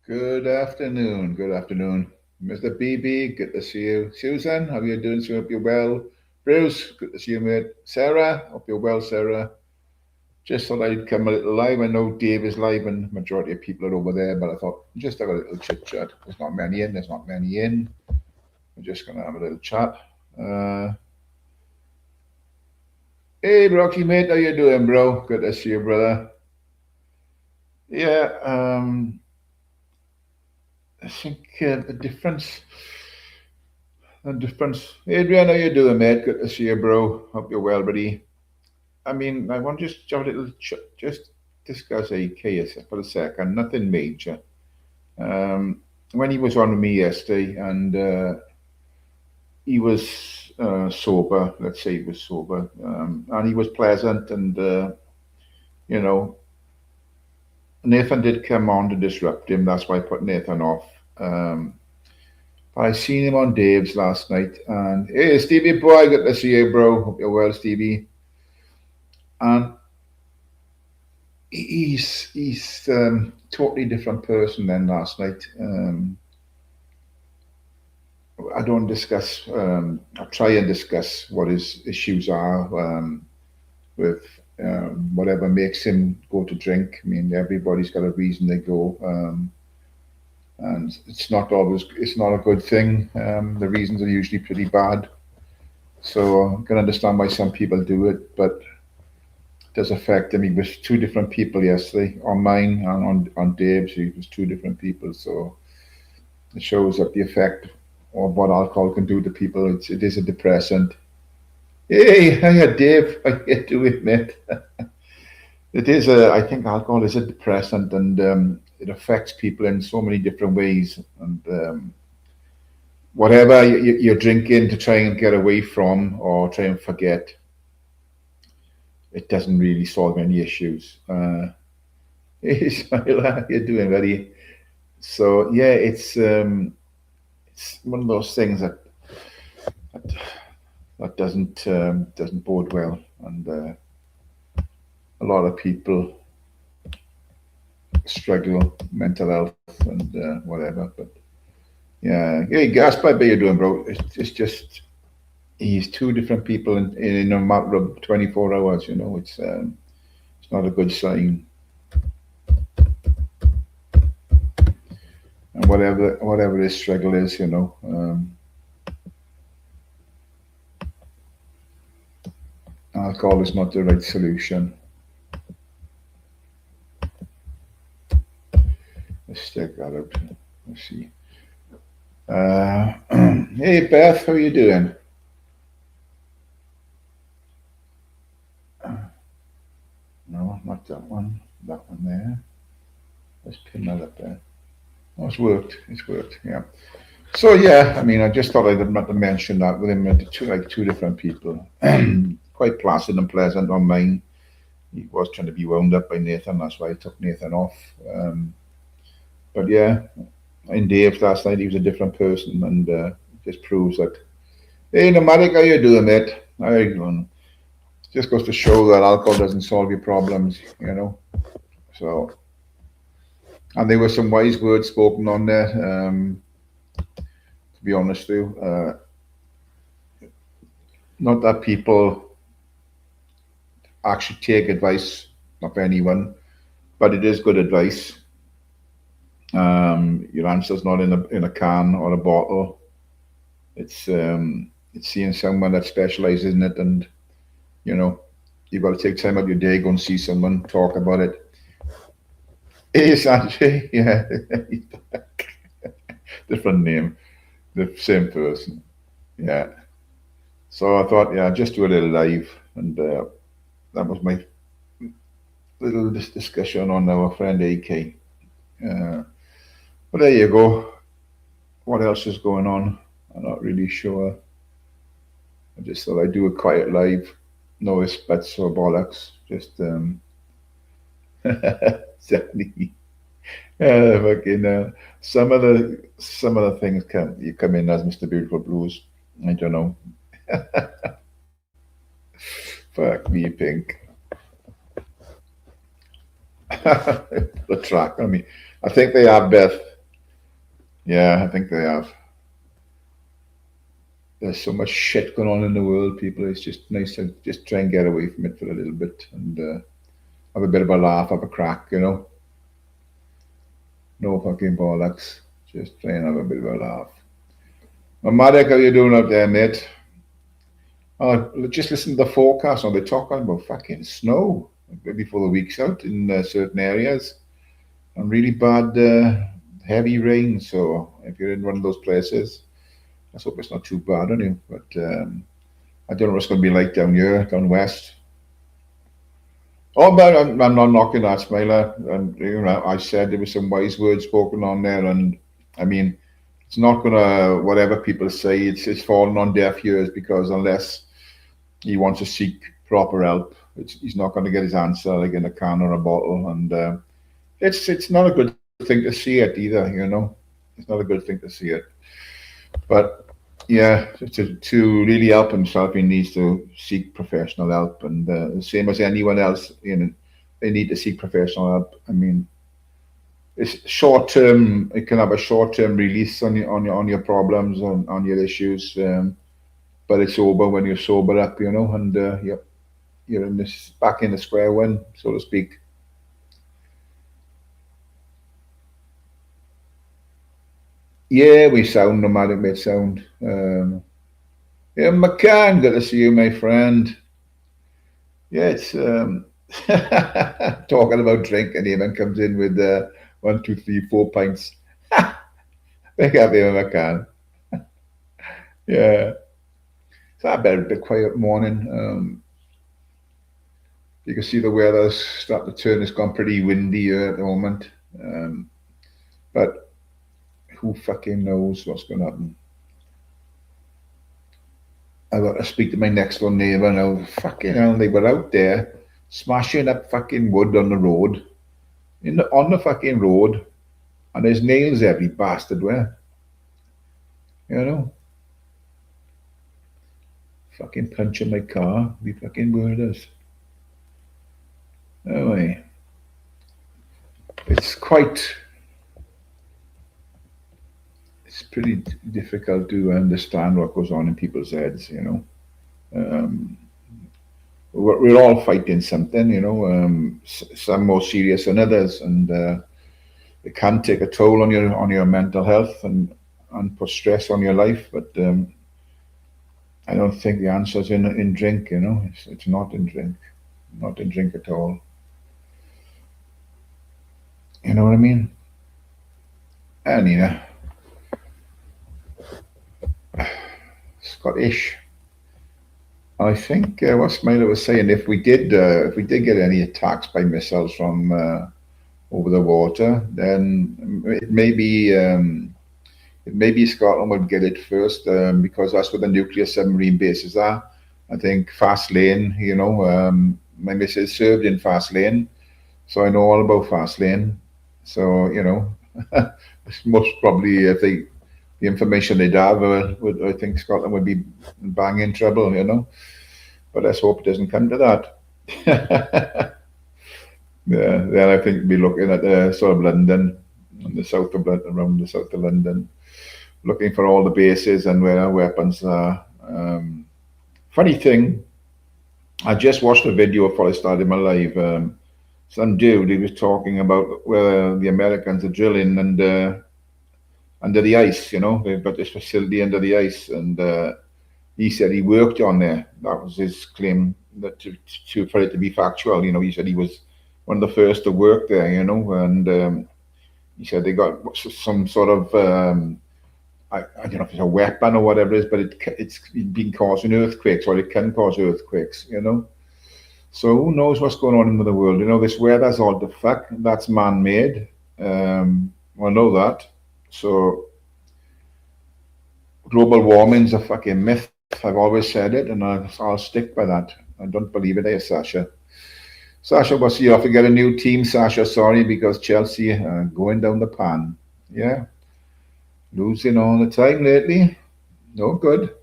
Good afternoon. Good afternoon. Mr. BB, good to see you. Susan, how are you doing? So hope you're well. Bruce, good to see you, mate. Sarah, hope you're well, Sarah. Just thought I'd come a little live. I know Dave is live and majority of people are over there, but I thought just have a little chit chat. There's not many in, there's not many in. We're just gonna have a little chat. Uh, hey Rocky mate, how you doing, bro? Good to see you, brother. Yeah, I think the difference. Adrian, how you doing, mate? Good to see you, bro. Hope you're well, buddy. I mean, I want to just have a little just discuss AK for a second. Nothing major. Um, when he was on with me yesterday, and he was sober. Let's say he was sober, and he was pleasant, and you know, Nathan did come on to disrupt him. That's why I put Nathan off. I seen him on Dave's last night, and hey, Stevie boy, good to see you, bro. Hope you're well, Stevie. And he's totally different person than last night. I don't discuss. I try and discuss what his issues are with whatever makes him go to drink. I mean, everybody's got a reason they go, and it's not a good thing. The reasons are usually pretty bad. So I can understand why some people do it, but it does affect him. He was two different people yesterday, on mine and on Dave's. He was two different people. So it shows that the effect of what alcohol can do to people. It is a depressant. Hey, hiya, Dave. How you doing, mate? It is a. I think alcohol is a depressant, and it affects people in so many different ways. And whatever you're drinking to try and get away from or try and forget, it doesn't really solve any issues. Hey, Ismail, how you doing, buddy? So yeah, it's one of those things that doesn't bode well, and a lot of people struggle mental health and whatever. But yeah, hey, Gaspar, how you doing, bro? It's just he's two different people in a matter of 24 hours. You know, it's not a good sign. And whatever his struggle is, you know, alcohol is not the right solution. Let's check that out. Let's see. Hey Beth, how you doing? No, not that one. That one there. Let's pin that up there. Oh, it's worked. It's worked. Yeah. So yeah, I mean, I just thought I'd not to mention that with him, two different people, quite placid and pleasant on mine. He was trying to be wound up by Nathan. That's why I took Nathan off. But yeah, in Dave's last night, he was a different person, and just proves that. Hey, Nomadic, how you doing, mate? How you doing? Just goes to show that alcohol doesn't solve your problems, you know. So, and there were some wise words spoken on there. To be honest with you, not that people actually take advice of anyone, but it is good advice. Your answer's not in a can or a bottle. It's seeing someone that specializes in it, and you know, you've got to take time out of your day, go and see someone, talk about it. Hey, Sanjay, yeah, different name, the same person, yeah. So I thought, yeah, just do a little live, and that was my little discussion on our friend AK. Uh, but there you go. What else is going on? I'm not really sure. I just thought I'd do a quiet live. No spits or bollocks. Just exactly. Fucking some of the things you come in as Mr. Beautiful Blues. I don't know. Fuck me, pink. The track. I mean, I think they are Beth. Yeah, I think they have. There's so much shit going on in the world, people. It's just nice to just try and get away from it for a little bit and have a bit of a laugh, have a crack, you know. No fucking bollocks. Just try and have a bit of a laugh. Well, Marek, how you doing up there, mate? Oh, just listen to the forecast. Now they're talking about fucking snow before the week's out in certain areas and really bad heavy rain. So if you're in one of those places, let's hope it's not too bad on you. But I don't know what it's going to be like down here, down west. Oh, but I'm not knocking that, Smiler. And you know, I said there was some wise words spoken on there, and I mean, it's not gonna whatever people say. It's fallen on deaf ears because unless he wants to seek proper help, he's not going to get his answer like in a can or a bottle, and it's not a good thing to see it either. You know, it's not a good thing to see it. But yeah, to really help himself, he needs to seek professional help, and the same as anyone else, you know, they need to seek professional help. I mean, it's short term. It can have a short term release on your problems on your issues, but it's over when you're sober up, you know, and you're in this back in the square one, so to speak. Yeah, we sound nomadic mate sound. Yeah, McCann, good to see you, my friend. Yeah, it's talking about drink, and Eamon comes in with 1, 2, 3, 4 pints. Pick up Eamon McCann. Yeah, it's a bit quiet morning. You can see the weather's starting to turn. It's gone pretty windy here at the moment. Um, but who fucking knows what's going to happen? I got to speak to my next door neighbour now. Fucking hell, they were out there smashing up fucking wood on the road, on the fucking road, and there's nails every bastard where, you know, fucking punching my car, be fucking murders. Anyway, it's quite, it's pretty difficult to understand what goes on in people's heads, you know. Um, we're all fighting something, you know, some more serious than others, and it can take a toll on your mental health and put stress on your life. But I don't think the answer is in drink. You know, it's not in drink, not in drink at all. You know what I mean? And Scottish. I think what Smiler was saying, if we did get any attacks by missiles from over the water, then maybe Scotland would get it first because that's where the nuclear submarine bases are. I think Fast Lane, you know, my missus served in Fast Lane, so I know all about Fast Lane. So, you know, most probably if the information they'd have, I think Scotland would be bang in trouble, you know. But let's hope it doesn't come to that. Yeah, then I think we'll be looking at sort of London, and the south of around the south of London, looking for all the bases and where our weapons are. Funny thing, I just watched a video before I started my live. Some dude, he was talking about where the Americans are drilling and under the ice. You know, they've got this facility under the ice, and he said he worked on there. That was his claim. That for it to be factual, you know, he said he was one of the first to work there. You know, and he said they got some sort of I don't know if it's a weapon or whatever it is, but it's been causing earthquakes, or it can cause earthquakes, you know. So who knows what's going on in the world? You know, this weather's all the fuck. That's man-made. I know that. So global warming's a fucking myth. I've always said it, and I'll stick by that. I don't believe it, Sasha. Sasha, what's you have to get a new team, Sasha? Sorry, because Chelsea going down the pan. Yeah, losing all the time lately. No good.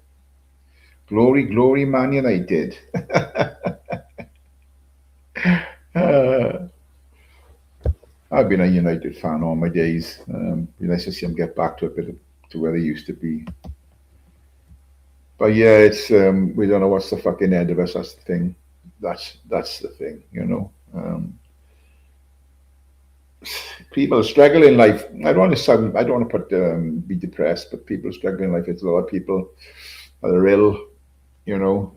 Glory, glory, Man United. uh, I've been a United fan all my days. Be nice to see them get back to a bit to where they used to be. But yeah, it's we don't know what's the fucking end of us. That's the thing. That's the thing. People struggle in life. I don't want to sound. I don't want to put be depressed, but people struggle in life. It's a lot of people that are ill. You know,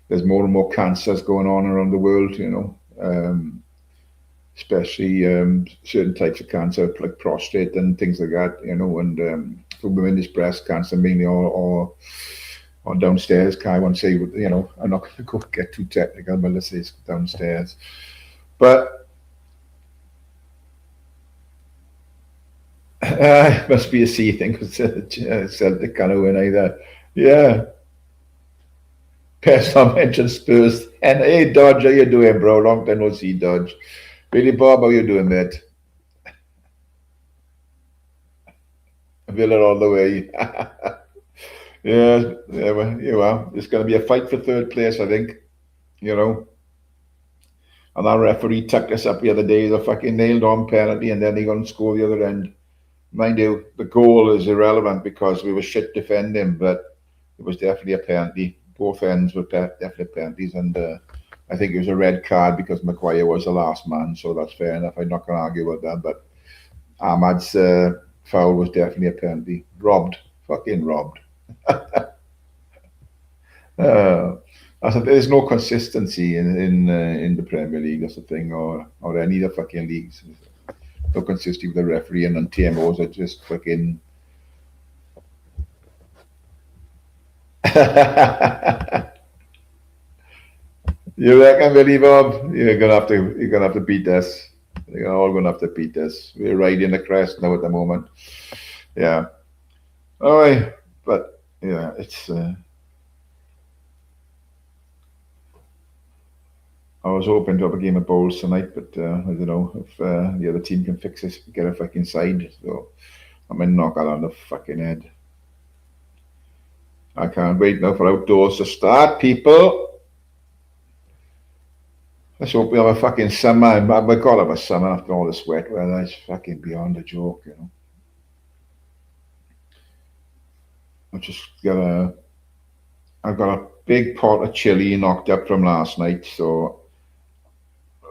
there's more and more cancers going on around the world. Especially certain types of cancer like prostate and things like that. And for women, it's breast cancer mainly, or downstairs. I won't say. I'm not going to go get too technical, but let's say it's downstairs. But it must be a sea thing because Celtic kind of win either. Yeah. Best I mentioned Spurs. And hey, Dodge, how you doing, bro? Long time no see, Dodge. Billy Bob, how you doing, mate? Villa all the way. Yeah, well, you are. It's going to be a fight for third place, I think. You know. And our referee tucked us up the other day. He's a fucking nailed on penalty, and then he going to score the other end. Mind you, the goal is irrelevant because we were shit defending, but it was definitely a penalty. Both ends were definitely penalties, and I think it was a red card because Maguire was the last man, so that's fair enough. I'm not going to argue about that, but Ahmad's foul was definitely a penalty. Robbed. Fucking robbed. There's no consistency in the Premier League, that's the thing, or any of the fucking leagues. No consistency with the referee, and TMOs are just fucking. You reckon, Billy Bob? You're gonna have to beat us. You're all gonna have to beat us. We're riding the crest now at the moment. Yeah. All right, but yeah, it's. I was hoping to have a game of bowls tonight, but I don't know if the other team can fix this, get a fucking side. So I'm gonna knock that on the fucking head. I can't wait now for outdoors to start, people. Let's hope we have a fucking summer. We've got to have a summer after all this wet weather. It's fucking beyond a joke, I've got a big pot of chili knocked up from last night, so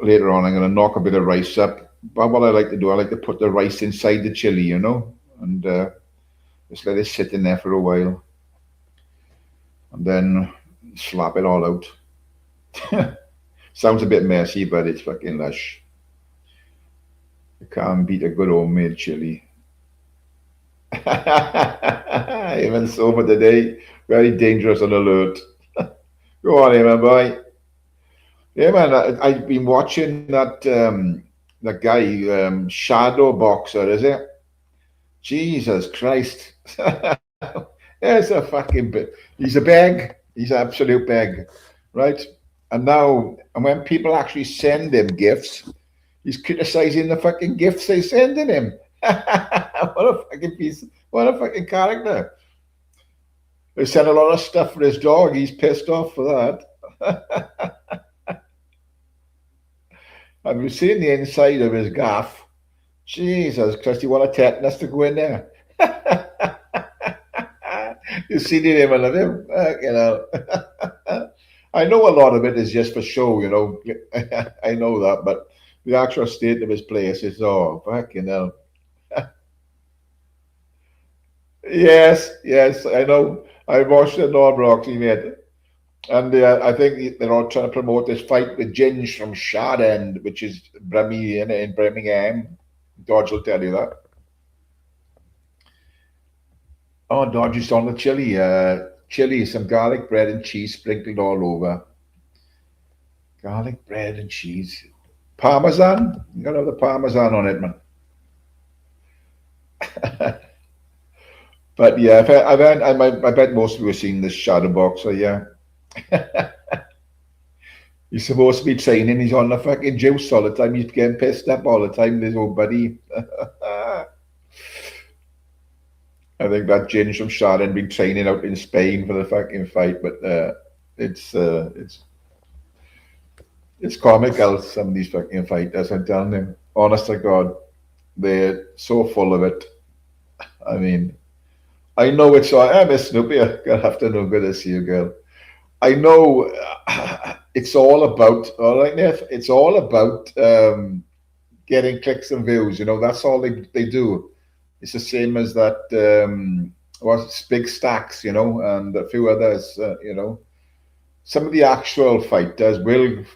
later on I'm going to knock a bit of rice up. But what I like to do, I like to put the rice inside the chili, and just let it sit in there for a while, and then slap it all out. Sounds a bit messy, but it's fucking lush. You can't beat a good homemade chili. Even so for today, very dangerous and alert. Go on, man, boy. Yeah, man, I've been watching that guy, Shadow Boxer, is it? Jesus Christ. There's a fucking bit. He's a beg. He's an absolute beg, right? And when people actually send him gifts, he's criticizing the fucking gifts they're sending him. What a fucking piece. What a fucking character. They sent a lot of stuff for his dog. He's pissed off for that. Have you seen the inside of his gaff? Jesus Christ, you want a tetanus to go in there? You've seen him and him, I know a lot of it is just for show, I know that, but the actual state of his place is, oh, fucking hell. Yes, I know. I watched the North Roxy, mate. And I think they're all trying to promote this fight with Ginge from Shard, which is in Birmingham. Dodge will tell you that. Oh, Dodge is on the chili. Chili, some garlic bread and cheese sprinkled all over. Garlic bread and cheese. Parmesan? You gotta have the Parmesan on it, man. But yeah, I bet most of you have seen this Shadow Boxer, yeah. He's supposed to be training, he's on the fucking juice all the time, he's getting pissed up all the time, this old buddy. I think that Ginge from Shard been training out in Spain for the fucking fight, but it's It's comical, some of these fucking fighters, I'm telling you. Honest to God, they're so full of it. I mean, I know it's all, Miss Snoopy, good afternoon, good to see you, girl. I know it's all about, all right, Neth, it's all about getting clicks and views, that's all they do. It's the same as that, was Big Stacks, and a few others, some of the actual fighters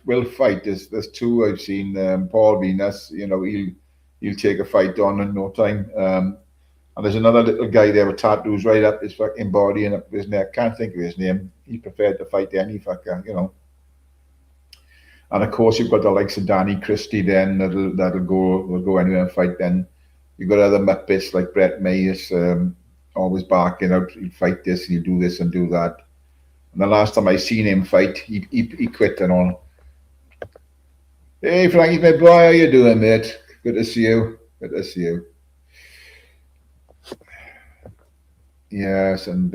will fight. There's two I've seen. Paul Venus, he'll take a fight on in no time. And there's another little guy there with tattoos right up his fucking body and up his neck. Can't think of his name. He prepared to fight any fucker. And of course you've got the likes of Danny Christie. Then will go anywhere and fight. Then you've got other muppets like Brett Mayes, always barking out. He'll fight this, he'll do this and do that. And the last time I seen him fight, he quit and all. Hey, Frankie, my boy, how you doing, mate? Good to see you. Good to see you. Yes, and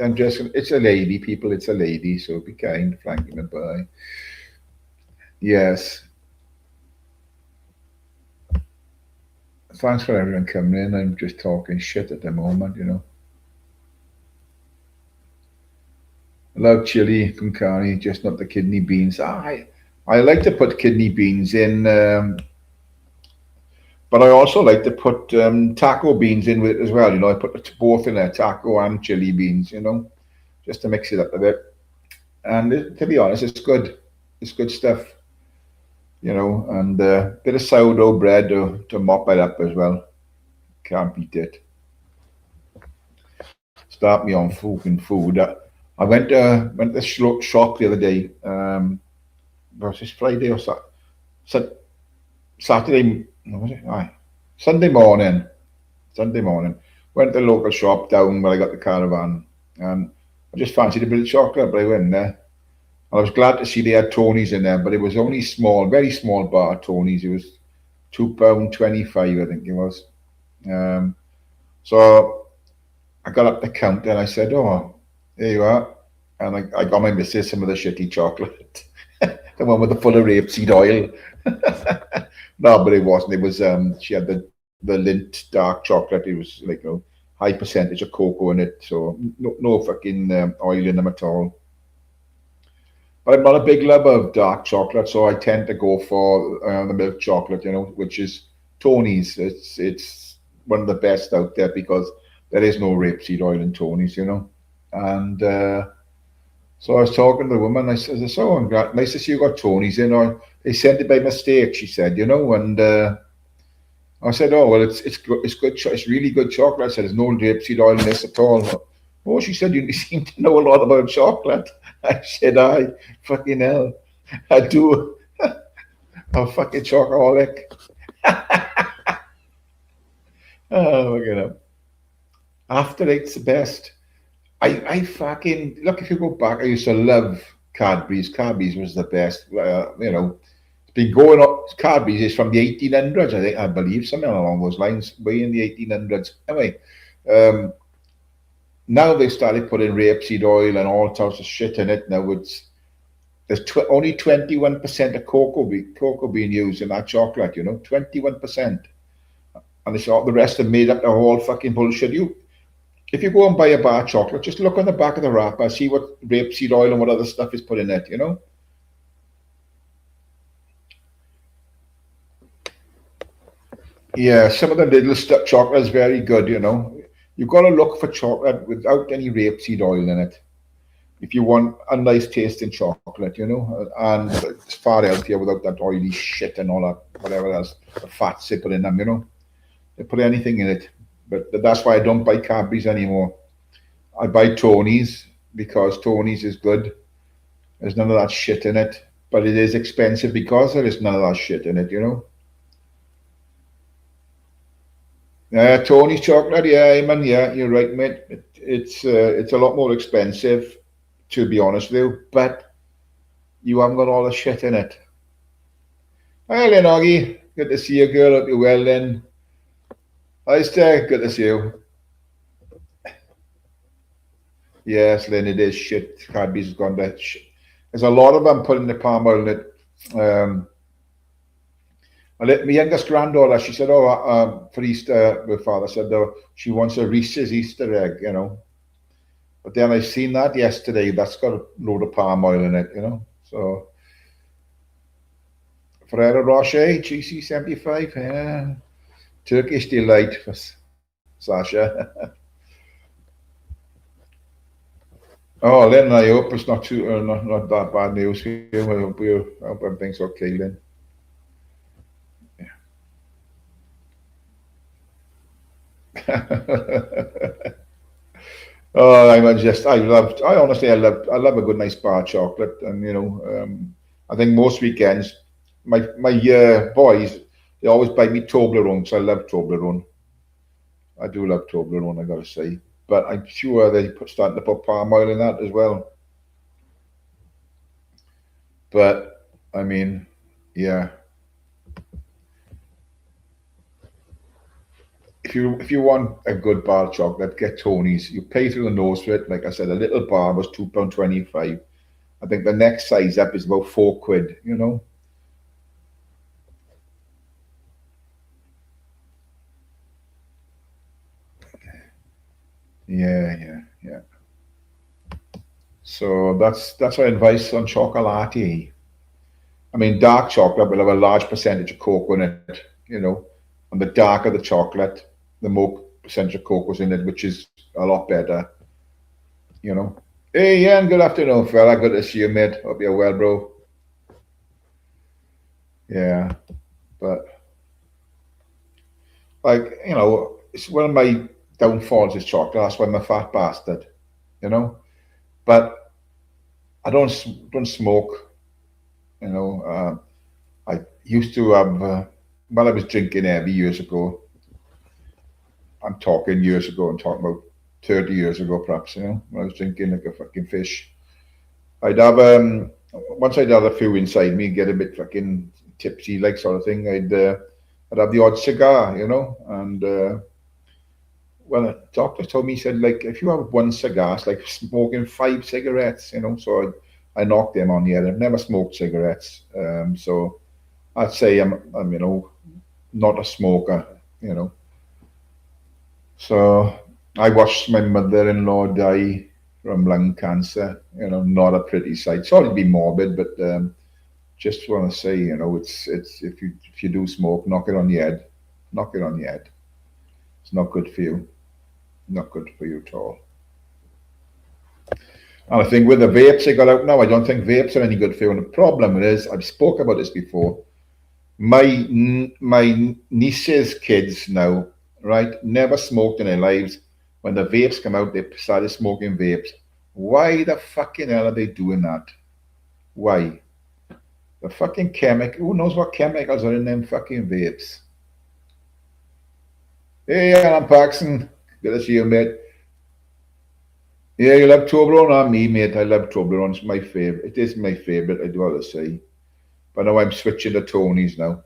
I'm just, it's a lady, people, it's a lady, so be kind, Frankie, my boy. Yes. Thanks for everyone coming in. I'm just talking shit at the moment. I love chili con carne, just not the kidney beans. I like to put kidney beans in, but I also like to put taco beans in with it as well. I put both in there, taco and chili beans, just to mix it up a bit. And to be honest, it's good. It's good stuff, and a bit of sourdough bread to mop it up as well. Can't beat it. Start me on fucking food. I went to the shop the other day. Was this Friday or Saturday? What was it? Aye. Sunday morning. Sunday morning. Went to the local shop down where I got the caravan, and I just fancied a bit of chocolate, but I went there. I was glad to see they had Tony's in there, but it was only small, very small bar of Tony's. It was £2.25, I think it was. So I got up the counter and I said, "Oh, there you are." And I got my missus some of the shitty chocolate, the one with the full of rapeseed oil. No, but it wasn't. It was she had the Lindt dark chocolate. It was like high percentage of cocoa in it, so no fucking oil in them at all. But I'm not a big lover of dark chocolate, so I tend to go for the milk chocolate, which is Tony's. It's one of the best out there because there is no rapeseed oil in Tony's, And so I was talking to the woman. I said, "So nice to see you got Tony's in, or they sent it by mistake." She said, and I said, "Oh well, it's good. It's really good chocolate." I said, "There's no rapeseed oil in this at all." Oh, she said, "You seem to know a lot about chocolate." I said, "I fucking hell, I do. I'm a fucking chocoholic." Oh, look at him. After Eight's the best. I fucking look. If you go back, I used to love Cadbury's. Cadbury's was the best. It's been going up. Cadbury's is from the 1800s, I believe, something along those lines, way in the 1800s. Anyway, now they started putting rapeseed oil and all sorts of shit in it. Now there's only 21% of cocoa being used in that chocolate. 21%, and it's all the rest are made up the whole fucking bullshit. If you go and buy a bar of chocolate, just look on the back of the wrapper, see what rapeseed oil and what other stuff is put in it. Yeah, some of the little stuff chocolate is very good. You've got to look for chocolate without any rapeseed oil in it. If you want a nice tasting chocolate, and it's far healthier without that oily shit and all that, whatever else, the fats they put in them, They put anything in it. But that's why I don't buy Cadbury's anymore. I buy Tony's because Tony's is good. There's none of that shit in it. But it is expensive because there is none of that shit in it. Tony's chocolate, yeah, man, yeah, you're right, mate. It's a lot more expensive, to be honest with you, but you haven't got all the shit in it. Hi, Lenoggy. Good to see you, girl. Hope you're well, then. Hi, Steph. Good to see you. Yes, Lynn, it is shit. Cadbury's has gone to shit. there's a lot of them putting the palm oil in it. My youngest granddaughter, she said, "Oh, for Easter, my father said, oh, she wants a Reese's Easter egg, you know." But then I seen that yesterday. That's got a load of palm oil in it, you know. So Ferrero Rocher GC75, yeah, Turkish delight for Sasha. Oh, Lynn, I hope it's not too not that bad news for you. I hope everything's okay, Lynn. Oh, I love a good nice bar of chocolate, and you know, I think most weekends, my boys, they always buy me Toblerone, because I love Toblerone. I do love Toblerone, I gotta say, but I'm sure starting to put palm oil in that as well. But I mean, yeah, if you want a good bar of chocolate, get Tony's. You pay through the nose for it. Like I said, a little bar was £2.25. I think the next size up is about £4. You know. Yeah, yeah, yeah. So that's our advice on chocolate. I mean, dark chocolate will have a large percentage of cocoa in it, you know, and the darker the chocolate, the more percentage of cocoa is in it, which is a lot better, you know. Hey, Ian, good afternoon, fella. Good to see you, mate. Hope you're well, bro. Yeah, but like, you know, it's one of my downfalls is chocolate. That's why I'm a fat bastard, you know. But I don't smoke, you know. I used to have, when I was drinking heavy years ago, I'm talking years ago, I'm talking about 30 years ago, perhaps, you know, when I was drinking like a fucking fish. I'd have, once I'd had a few inside me, get a bit fucking tipsy, like sort of thing, I'd have the odd cigar, you know, and, well, a doctor told me, he said, like, if you have one cigar, it's like smoking 5 cigarettes, you know, so I knocked them on the head. I've never smoked cigarettes, so I'd say I'm, you know, not a smoker, you know. So I watched my mother-in-law die from lung cancer. You know, not a pretty sight. Sorry to be morbid, but just want to say, you know, it's if you do smoke, knock it on the head, knock it on the head. It's not good for you. Not good for you at all. And I think with the vapes they got out now, I don't think vapes are any good for you. And the problem is, I've spoke about this before. My niece's kids now, right, never smoked in their lives. When the vapes come out, they started smoking vapes. Why the fucking hell are they doing that? Why? The fucking chemical. Who knows what chemicals are in them fucking vapes? Hey, Alan Paxson. Good to see you, mate. Yeah, you love Toblerone? Not me, mate. I love Toblerone. It's my favorite. It is my favorite, I do have to say. But now I'm switching to Tony's now.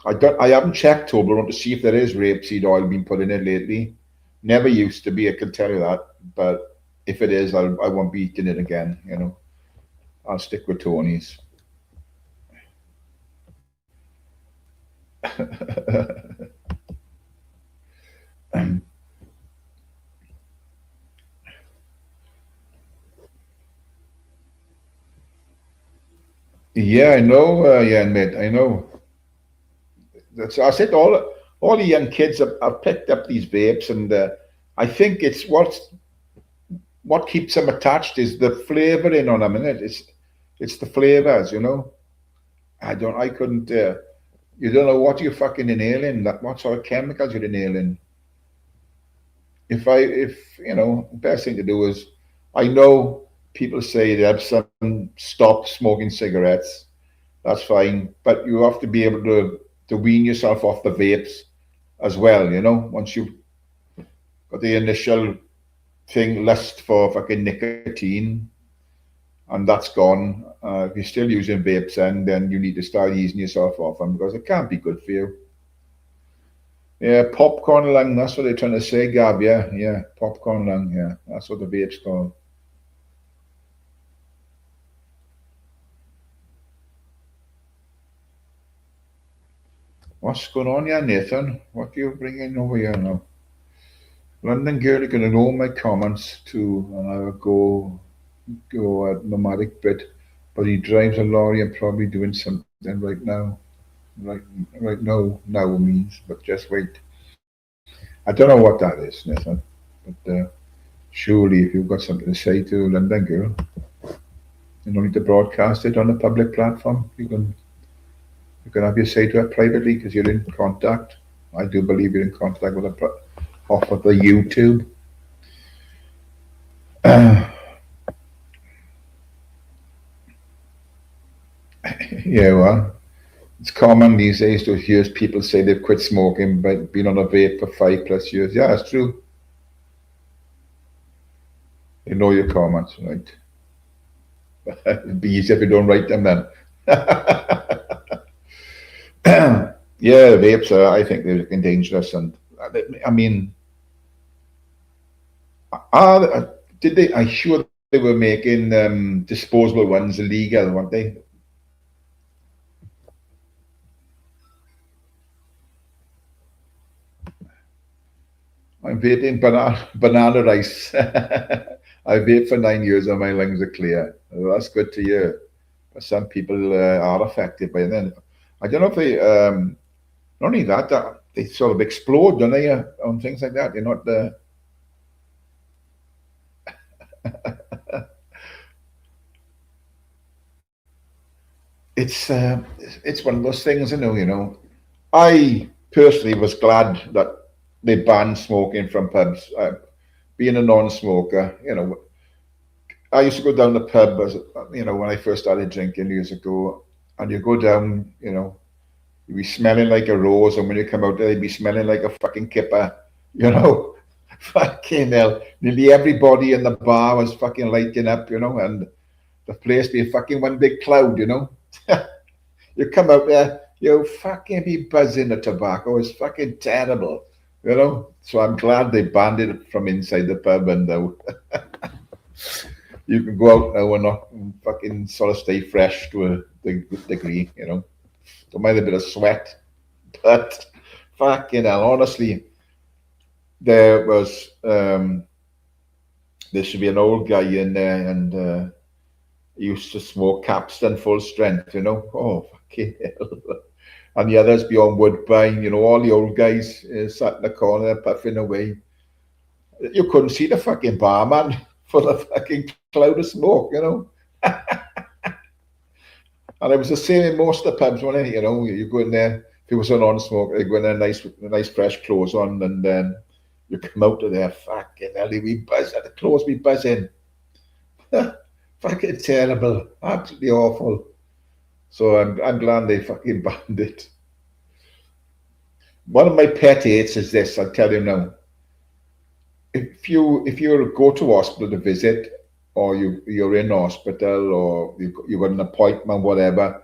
I haven't checked Toblerone to see if there is rapeseed oil being put in it lately. Never used to be, I can tell you that. But if it is, I won't be eating it again. You know, I'll stick with Tony's. Yeah, I know. Yeah, mate, I know. I said all the young kids have picked up these vapes, and I think it's what keeps them attached is the flavoring on them, and it's the flavors, you know. I couldn't. You don't know what you're fucking inhaling. That what sort of chemicals you're inhaling. If you know, the best thing to do is, I know people say they have some stop smoking cigarettes. That's fine, but you have to be able to wean yourself off the vapes as well. You know, once you've got the initial thing lust for fucking nicotine, and that's gone. If you're still using vapes, and then you need to start easing yourself off them because it can't be good for you. Yeah, popcorn lung. That's what they're trying to say, Gav. Yeah, yeah, popcorn lung. Yeah, that's what the vape's called. What's going on here, Nathan? What are you bringing over here now? London girl, you're gonna know my comments too, and I'll go at nomadic Brit, but he drives a lorry and probably doing something right now. Right, right now means, but just wait. I don't know what that is, Nathan. But surely, if you've got something to say to London girl, you don't need to broadcast it on a public platform. You can have your say to her privately because you're in contact. I do believe you're in contact with her off of the YouTube. Yeah, well, it's common these days to hear people say they've quit smoking but been on a vape for 5+ years. Yeah, it's true. You know your comments, right? It'd be easier if you don't write them then. Yeah, vapes are, I think they're dangerous. And I mean, did they? I'm sure they were making disposable ones illegal, weren't they? I'm vaping banana rice. I vaped for 9 years and my lungs are clear. Well, that's good to hear. But some people are affected by it. Then I don't know if they. Not only that, they sort of explode, don't they, on things like that. You're not the. It's it's one of those things, You know, I personally was glad that they banned smoking from pubs. Being a non-smoker, I used to go down the pub as when I first started drinking years ago, and you go down, you'd be smelling like a rose, and when you come out there, you'd be smelling like a fucking kipper, you know. Fucking hell, nearly everybody in the bar was fucking lighting up, and the place be fucking one big cloud. You come out there, you fucking be buzzing the tobacco. It's fucking terrible. So I'm glad they banned it from inside the pub, and you can go out now and not fucking sort of stay fresh to a degree. There might be a bit of sweat, but fucking hell, honestly, there was there should be an old guy in there, and he used to smoke Capstan full strength. Oh, fucking hell. And the others be on Woodbine, all the old guys sat in the corner puffing away. You couldn't see the fucking barman for the fucking cloud of smoke. And it was the same in most of the pubs, wasn't it? You go in there, if it was a non-smoker, you go in there, nice fresh clothes on, and then you come out of there, fucking hell, we buzz, the clothes be buzzing. Fucking terrible, absolutely awful. So I'm glad they fucking banned it. One of my pet hates is this, I'll tell you now. If you go to hospital to visit, or you're in hospital, or you got an appointment, whatever,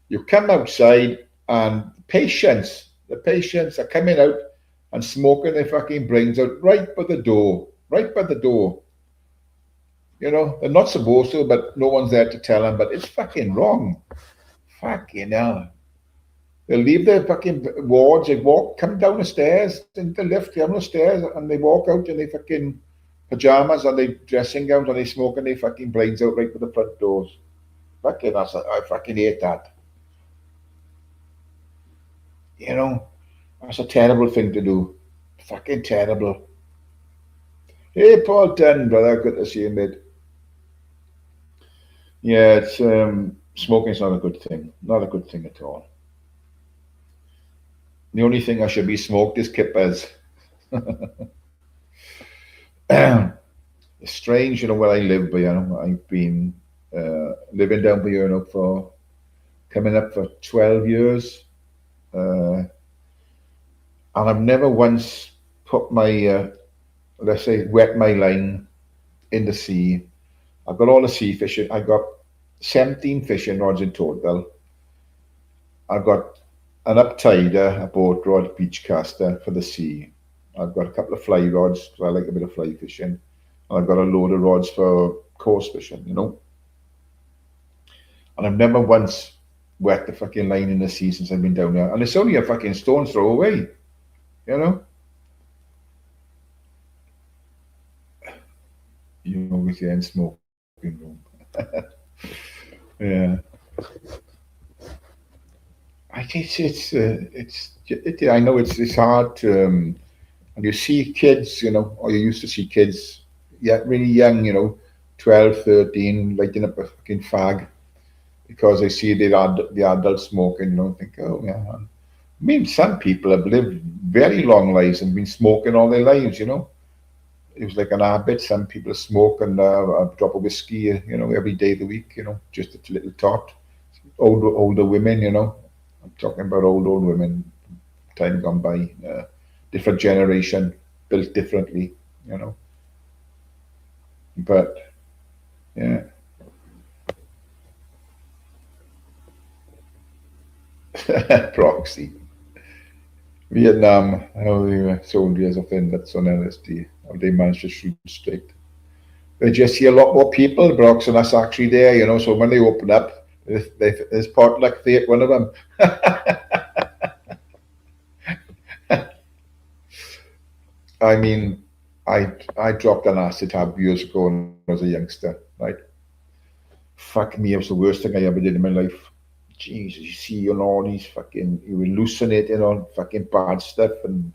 you come outside and the patients are coming out and smoking their fucking brains out right by the door, right by the door. They're not supposed to, but no one's there to tell them. But it's fucking wrong. Fucking hell. They leave their fucking wards, they come down the stairs, in the lift, down the stairs, and they walk out in their fucking pajamas and their dressing gowns, and they smoking their fucking brains out right to the front doors. Fucking, I fucking hate that. That's a terrible thing to do. Fucking terrible. Hey, Paul Dunn, brother, good to see you, mate. Yeah, it's smoking's not a good thing. Not a good thing at all. The only thing I should be smoked is kippers. It's strange, where I live, but I've been living down here for coming up for 12 years, and I've never once put my let's say wet my line in the sea. I've got all the sea fishing. I got 17 fishing rods in total. I've got an uptider, a boat rod, beach caster for the sea. I've got a couple of fly rods because I like a bit of fly fishing. And I've got a load of rods for coarse fishing. And I've never once wet the fucking line in the sea since I've been down there, and it's only a fucking stone's throw away. You know, you always get in smoking room. Yeah, I know it's hard to, and you see kids, or you used to see kids, yeah, really young, 12, 13, lighting up a fucking fag because they see the adults smoking, and think, oh yeah. I mean, some people have lived very long lives and been smoking all their lives. It was like an habit. Some people smoke and a drop of whiskey, every day of the week, just a little tot. Older women, I'm talking about old women, time gone by, different generation, built differently, you know. But yeah, proxy. Vietnam, how the soldiers of in that's on LSD, how they managed to shoot straight. They just see a lot more people, Brox, and that's actually there, So when they open up, there's part like they one of them. I mean, I dropped an acid tab years ago when I was a youngster. Right, fuck me, it was the worst thing I ever did in my life. Jesus, you see all these fucking you hallucinating on fucking bad stuff and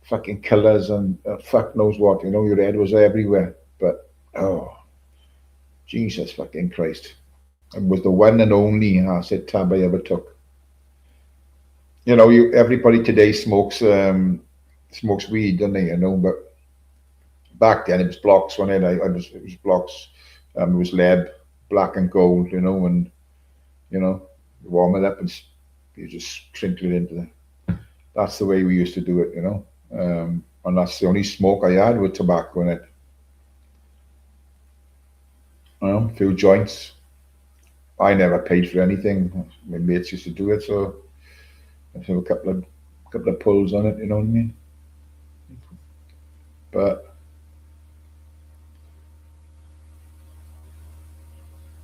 fucking colours and fuck knows what. Your head was everywhere. But oh, Jesus fucking Christ! It was the one and only acid tab I ever took. Everybody today smokes weed, don't they? But back then it was blocks, when it was blocks. It was lead, black and gold, and you know, warm it up and you just trinkle it into the. That's the way we used to do it. And that's the only smoke I had with tobacco in it. A few joints. I never paid for anything. My mates used to do it, so I have a couple of pulls on it. You know what I mean? But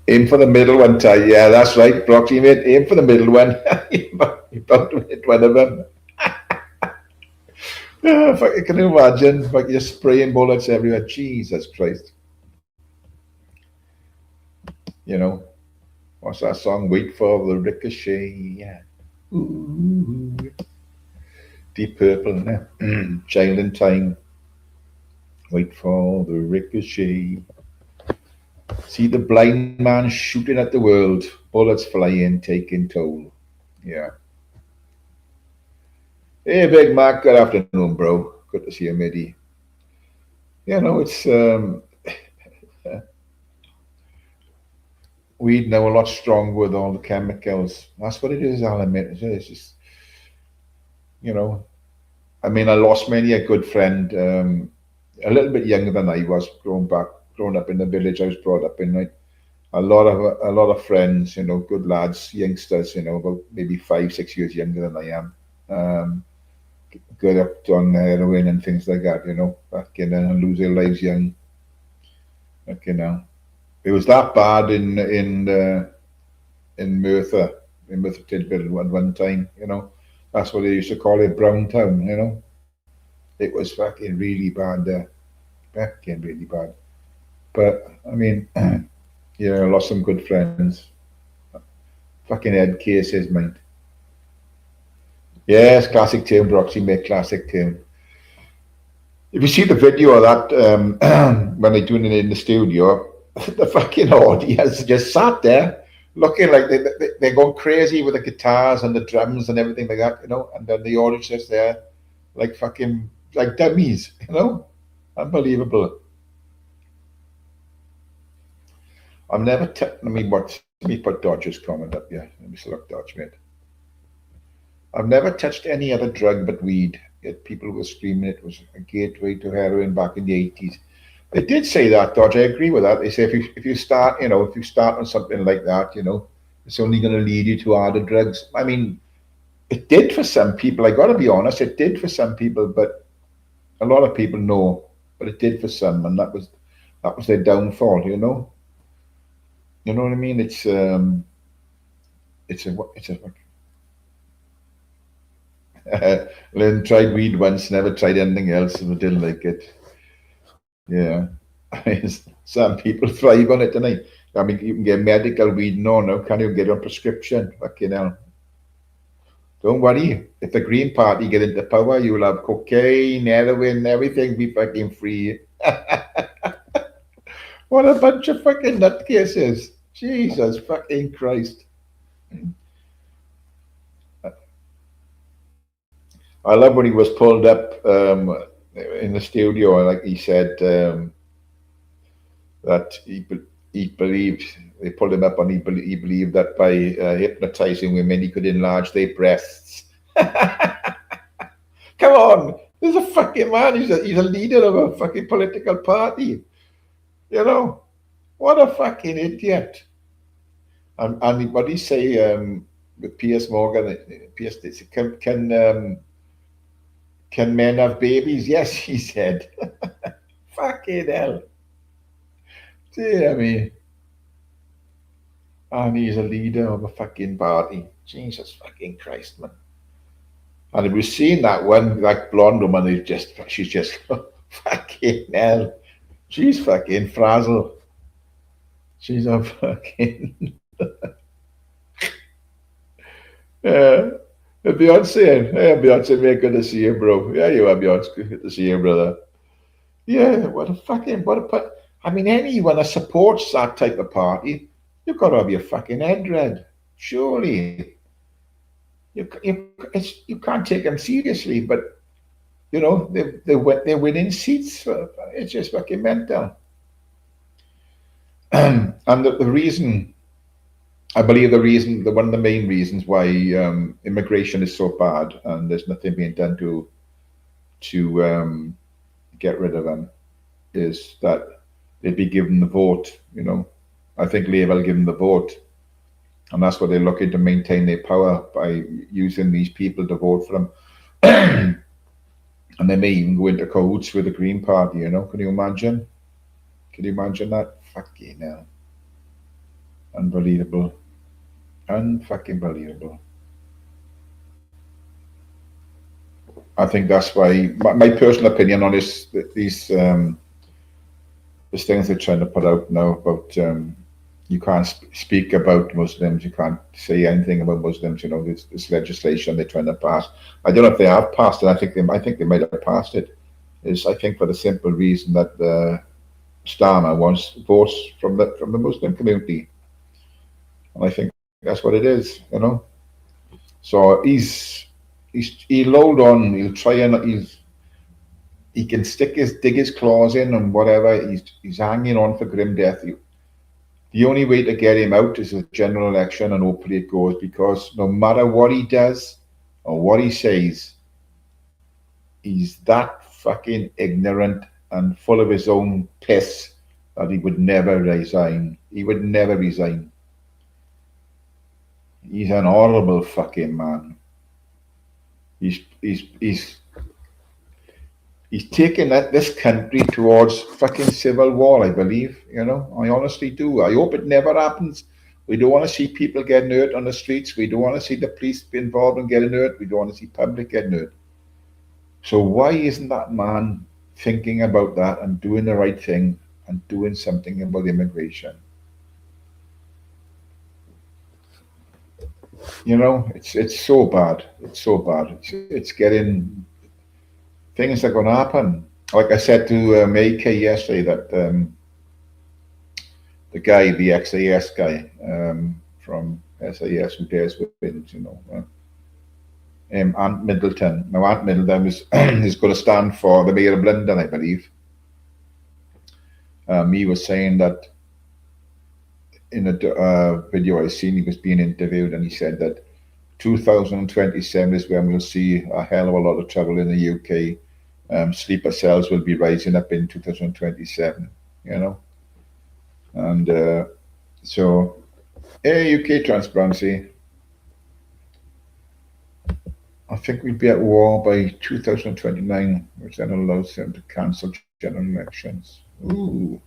aim for the middle one, Ty. Yeah, that's right, Brocky, mate. Aim for the middle one. You about to hit one of them. Yeah, if I can imagine, like you're spraying bullets everywhere. Jesus Christ. You know, what's that song? Wait for the ricochet. Yeah. Ooh. Deep Purple. Yeah. Child in Time. Wait for the ricochet. See the blind man shooting at the world. Bullets flying, taking toll. Yeah. Hey, Big Mac. Good afternoon, bro. Good to see you, matey. Yeah, no, it's weed now a lot stronger with all the chemicals. That's what it is, I'll admit. It's just, you know, I mean, I lost many a good friend, a little bit younger than I was, growing up in the village I was brought up in. Like a lot of friends, good lads, youngsters, about maybe 5, 6 years younger than I am. Got up on heroin and things like that, back in and lose their lives young. Like, it was that bad in Merthyr, Tydfil at one time. That's what they used to call it, Brown Town. It was fucking really bad there, fucking really bad. But I mean, yeah, I lost some good friends. Fucking head cases, mate. Yes, classic tune, Broxy, mate, classic tune. If you see the video of that, when they're doing it in the studio, the fucking audience just sat there looking like they're going crazy with the guitars and the drums and everything like that, and then the audience just there like fucking like dummies. Unbelievable. I've never let me put Dodger's comment up here. Let me select Dodge, mate. I've never touched any other drug but weed, yet people were screaming it was a gateway to heroin back in the 80s. They did say that, Dodge. I agree with that. They say if you start, if you start on something like that, it's only going to lead you to harder drugs. I mean, it did for some people. I got to be honest, it did for some people, but a lot of people know. But it did for some, and that was their downfall. You know what I mean? it's a Lynn tried weed once, never tried anything else, and didn't like it. Yeah. Some people thrive on it, don't they? I mean, you can get medical weed now, can you get on prescription? Fucking hell. Don't worry. If the Green Party get into power, you'll have cocaine, heroin, everything be fucking free. What a bunch of fucking nutcases. Jesus fucking Christ. I love when he was pulled up in the studio, and like he said that he believed, they pulled him up and he believed that by hypnotizing women he could enlarge their breasts. Come on, there's a fucking man. He's a leader of a fucking political party. You know, what a fucking idiot. And what he say with Piers Morgan? Piers can men have babies? Yes, he said. Fucking hell. Dear me. And he's a leader of a fucking party. Jesus fucking Christ, man. And if we've seen that one, that blonde woman, she's just fucking hell. She's fucking frazzled. She's a fucking yeah. Beyonce, hey Beyonce, mate, good to see you, bro. Yeah, you are, Beyonce. Good to see you, brother. Yeah, I mean, anyone that supports that type of party, you've got to have your fucking head read. Surely. You can't take them seriously, but you know, they're winning seats. It's just fucking mental. And the reason, I believe one of the main reasons why immigration is so bad and there's nothing being done to get rid of them is that they'd be given the vote, you know. I think Labour will give them the vote. And that's what they're looking to maintain their power by using these people to vote for them. And they may even go into cahoots with the Green Party, you know. Can you imagine? Can you imagine that? Fucking hell. Unbelievable. Unfucking believable. I think that's why my personal opinion on these things they're trying to put out now about you can't speak about Muslims, you can't say anything about Muslims. You know, this legislation they're trying to pass. I don't know if they have passed it. I think they might have passed it. I think for the simple reason that Starmer wants votes from the Muslim community, and I think that's what it is. You know, so he'll hold on. He'll try and he can dig his claws in and whatever. He's hanging on for grim death. The only way to get him out is a general election, and hopefully it goes, because no matter what he does or what he says, he's that fucking ignorant and full of his own piss that he would never resign. He would never resign. He's an horrible fucking man. He's taking this country towards fucking civil war, I believe. You know, I honestly do. I hope it never happens. We don't want to see people getting hurt on the streets. We don't want to see the police be involved in getting hurt. We don't want to see public getting hurt. So why isn't that man thinking about that and doing the right thing and doing something about immigration? You know, it's so bad. It's so bad. It's getting, things are going to happen. Like I said to AK yesterday, that the guy, the ex-AS guy from SAS who dares wins, you know, Ant Middleton. Now, Ant Middleton is going to stand for the mayor of London, I believe. He was saying that in a video I seen, he was being interviewed, and he said that 2027 is when we'll see a hell of a lot of trouble in the UK. Sleeper cells will be rising up in 2027, you know. And so, UK transparency, I think we'd be at war by 2029, which then allows them to cancel general elections. Ooh.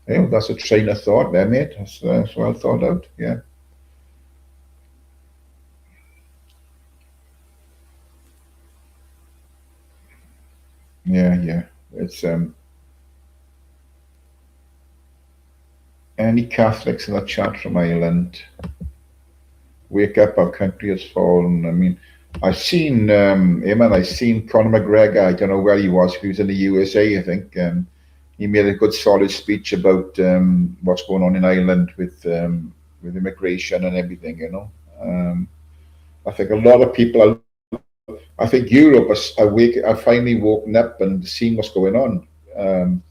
Yeah, that's a train of thought there, mate. That's well thought out, yeah. yeah, yeah. It's any Catholics in the chat from Ireland. Wake up, our country has fallen. I mean, I've seen Eamon, I've seen Conor McGregor. I don't know where he was. He was in the USA, I think. He made a good, solid speech about what's going on in Ireland with immigration and everything. I think a lot of people are. I think Europe are finally woken up and seeing what's going on. Um,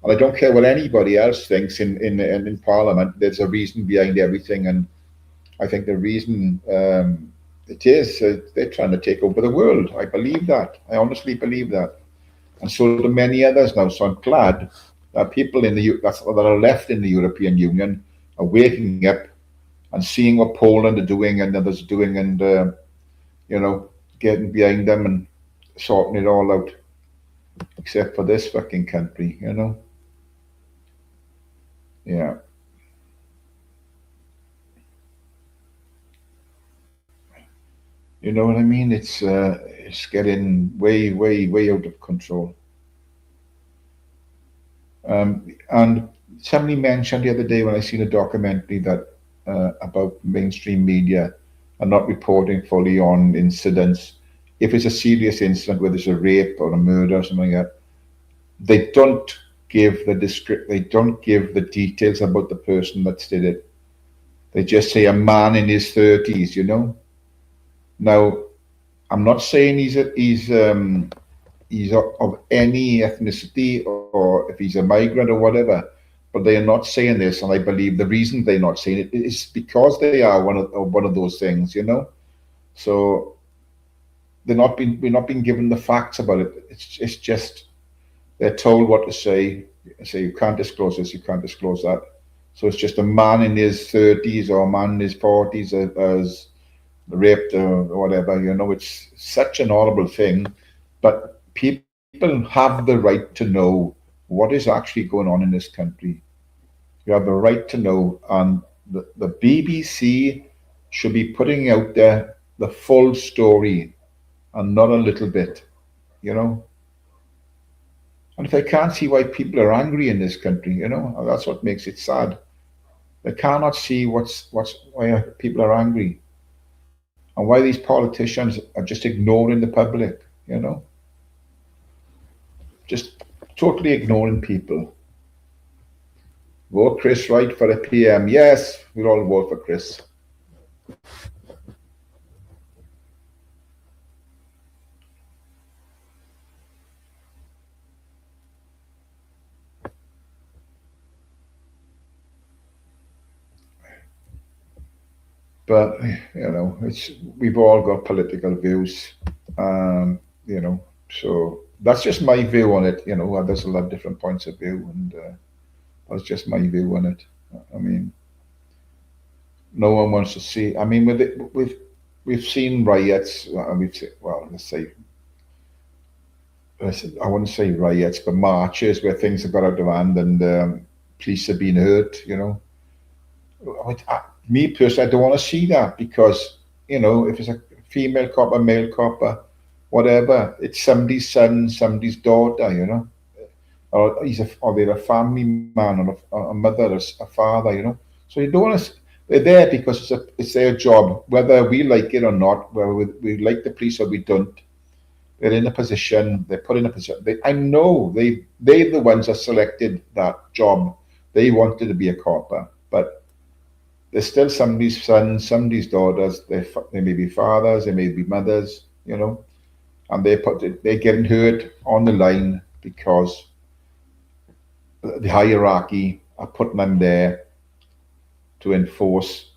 and I don't care what anybody else thinks in Parliament. There's a reason behind everything, and I think the reason it is they're trying to take over the world. I believe that. I honestly believe that, and so do many others now. So I'm glad that people that are left in the European Union are waking up and seeing what Poland are doing and others are doing, and you know, getting behind them and sorting it all out. Except for this fucking country. Yeah, you know what I mean. It's getting way, way, way out of control. And somebody mentioned the other day when I seen a documentary that about mainstream media are not reporting fully on incidents. If it's a serious incident, whether it's a rape or a murder or something like that, they don't they don't give the details about the person that did it. They just say a man in his 30s. Now, I'm not saying he's of any ethnicity or if he's a migrant or whatever, but they are not saying this, and I believe the reason they're not saying it is because they are one of those things. So we're not being given the facts about it. It's just they're told what to say. Say you can't disclose this, you can't disclose that. So it's just a man in his 30s or a man in his 40s as raped or whatever. It's such an horrible thing, but people have the right to know what is actually going on in this country. You have the right to know, and the BBC should be putting out there the full story and not a little bit, you know. And if they can't see why people are angry in this country, that's what makes it sad. They cannot see what's why people are angry and why these politicians are just ignoring the public, just totally ignoring people. Vote Chris Wright for a PM. Yes, we'll all vote for Chris. But it's we've all got political views, you know. So that's just my view on it. There's a lot of different points of view, and that's just my view on it. I mean, no one wants to see. I mean, we've seen riots. We've seen, well, I wouldn't say riots, but marches where things have got out of hand and police have been hurt. Me personally, I don't want to see that because if it's a female copper, male copper, whatever, it's somebody's son, somebody's daughter, or or they're a family man, or a mother, or a father, So you don't want to. They're there because it's their job, whether we like it or not, whether we like the police or we don't. They're in a position. They're put in a position. I know they're the ones that selected that job. They wanted to be a copper, but there's still somebody's sons, somebody's daughters. They may be fathers, they may be mothers, and they're getting hurt on the line because the hierarchy are putting them there to enforce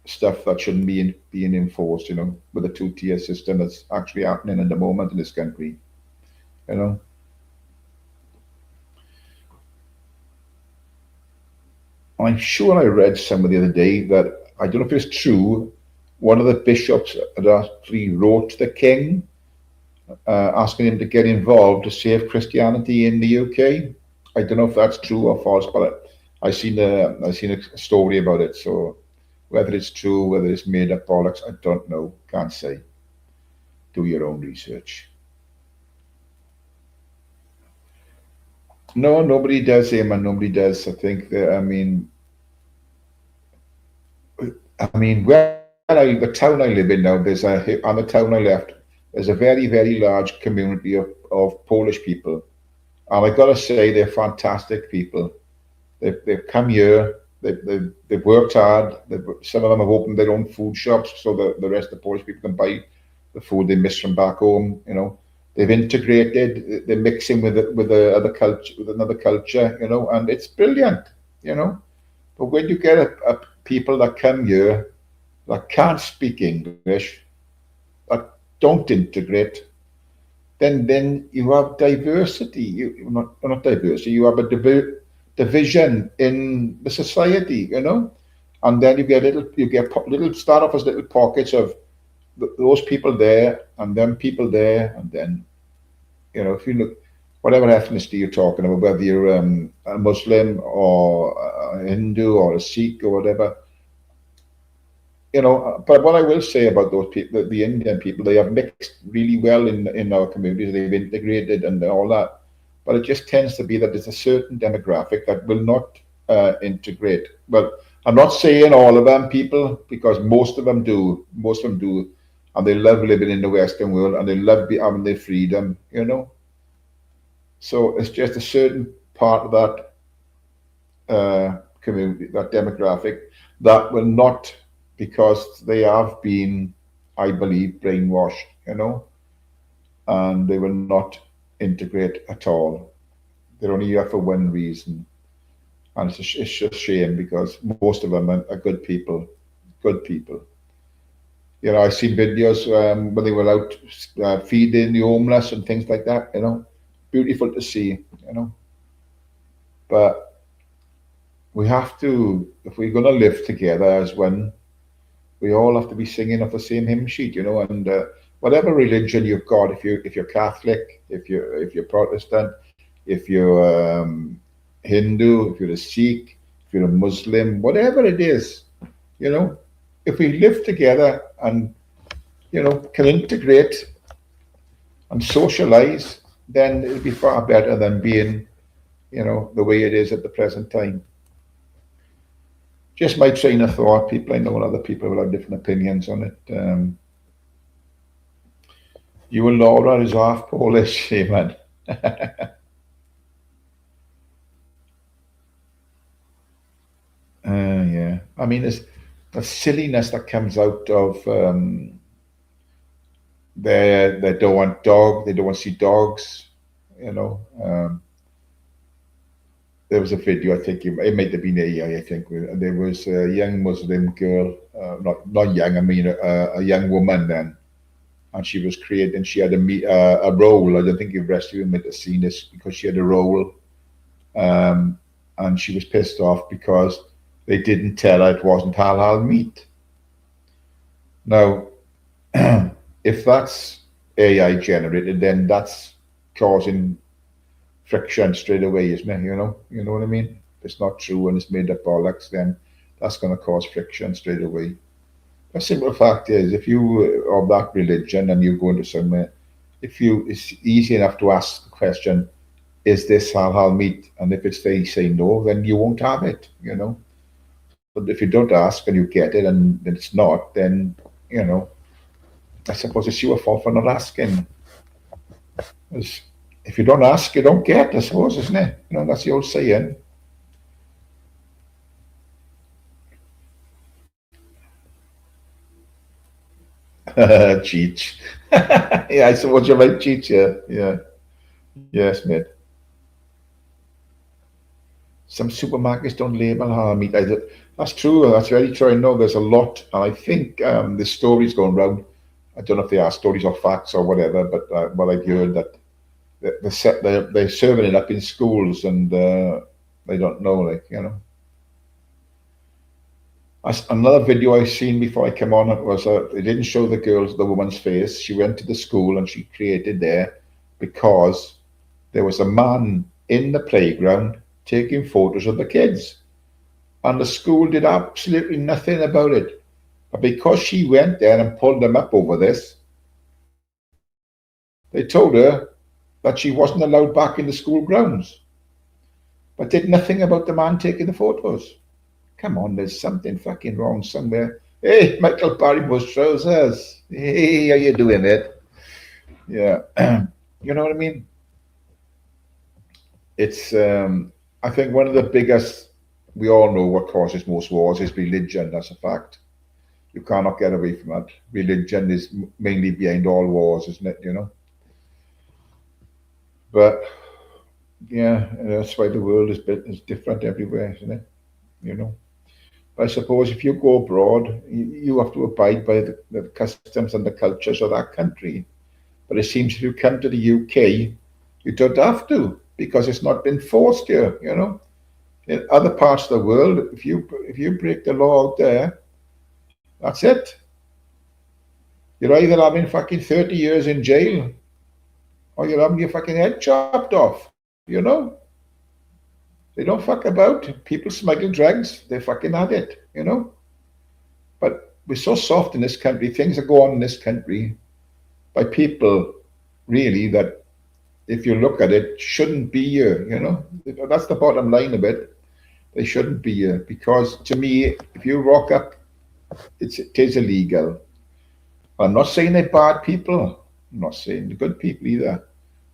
stuff that shouldn't be being enforced. With a two-tier system that's actually happening in the moment in this country. You know, I'm sure I read somewhere the other day that I don't know if it's true. One of the bishops had actually wrote to the king asking him to get involved to save Christianity in the UK. I don't know if that's true or false, but I seen a story about it. So whether it's true, whether it's made up bollocks, I don't know. Can't say. Do your own research. No, nobody does, Eamon. Nobody does. I think that, where the town I live in now, on the town I left, there's a very, very large community of Polish people. And I gotta say, they're fantastic people. They've come here, they've worked hard. Some of them have opened their own food shops so that the rest of the Polish people can buy the food they miss from back home. They've integrated, they're mixing with the other culture, with another culture, and it's brilliant, you know. But when you get people that come here that can't speak English, that don't integrate, then you have diversity. Not diversity. You have a division in the society, and then you get little start off as little pockets of those people there, and then people there, and then if you look, whatever ethnicity you're talking about, whether you're a Muslim or a Hindu or a Sikh or whatever, but what I will say about those people, the Indian people, they have mixed really well in our communities. They've integrated and all that, but it just tends to be that there's a certain demographic that will not integrate. Well, I'm not saying all of them people, because most of them do. Most of them do, and they love living in the Western world, and they love having their freedom. So it's just a certain part of that community, that demographic, that will not, because they have been, I believe, brainwashed, and they will not integrate at all. They're only here for one reason, and it's just shame, because most of them are good people, good people. I've seen videos when they were out feeding the homeless and things like that. Beautiful to see. But we have to, if we're going to live together as one, we all have to be singing off the same hymn sheet, and whatever religion you've got, if you're Catholic, if you're Protestant, if you're Hindu, if you're a Sikh, if you're a Muslim, whatever it is, if we live together and can integrate and socialize, then it'll be far better than being, the way it is at the present time. Just my train of thought. People, I know other people will have different opinions on it. You and Laura is half Polish, man. Yeah. I mean, there's the silliness that comes out of they don't want they don't want to see dogs. There was a video, I think it might have been AI, I think, there was a young Muslim girl, not young, I mean a young woman then, and she was creating, she had a role. I don't think the rest of you might have seen this, because she had a role, and she was pissed off because they didn't tell her it wasn't halal meat. Now, if that's AI generated, then that's causing friction straight away, isn't it? You know what I mean? If it's not true and it's made up bollocks, then that's going to cause friction straight away. The simple fact is, if you are of that religion and you go into somewhere, it's easy enough to ask the question, is this halal meat? And if they say no, then you won't have it. But if you don't ask and you get it and it's not, then, I suppose it's your fault for not asking. If you don't ask, you don't get, I suppose, isn't it? That's the old saying. Cheech. Yeah, I suppose you're right, Cheech. Yeah. Yes, mate. Some supermarkets don't label halal meat either. That's true. That's very true. I know there's a lot, and I think the stories going around. I don't know if they are stories or facts or whatever, but what I've heard, that they're serving it up in schools, and they don't know, Another video I seen before I came on, it was they didn't show the woman's face. She went to the school and she created there because there was a man in the playground taking photos of the kids, and the school did absolutely nothing about it. But because she went there and pulled them up over this, they told her that she wasn't allowed back in the school grounds. but did nothing about the man taking the photos. Come on, there's something fucking wrong somewhere. Hey, Michael Barrymore's trousers. Hey, how you doing, it? Yeah, you know what I mean. It's I think one of the biggest, we all know what causes most wars is religion. That's a fact. You cannot get away from that. Religion is mainly behind all wars, isn't it? But yeah, that's why the world is different everywhere, isn't it? You know. But I suppose if you go abroad, you have to abide by the customs and the cultures of that country. But it seems if you come to the UK, you don't have to because it's not been forced here. In other parts of the world, if you break the law out there, that's it. You're either having fucking 30 years in jail or you're having your fucking head chopped off. They don't fuck about. People smuggle drugs, they fucking had it. But we're so soft in this country, things that go on in this country by people really that if you look at it, shouldn't be here. That's the bottom line of it. They shouldn't be here because to me, if you rock up, it is illegal. I'm not saying they're bad people. I'm not saying they're good people either.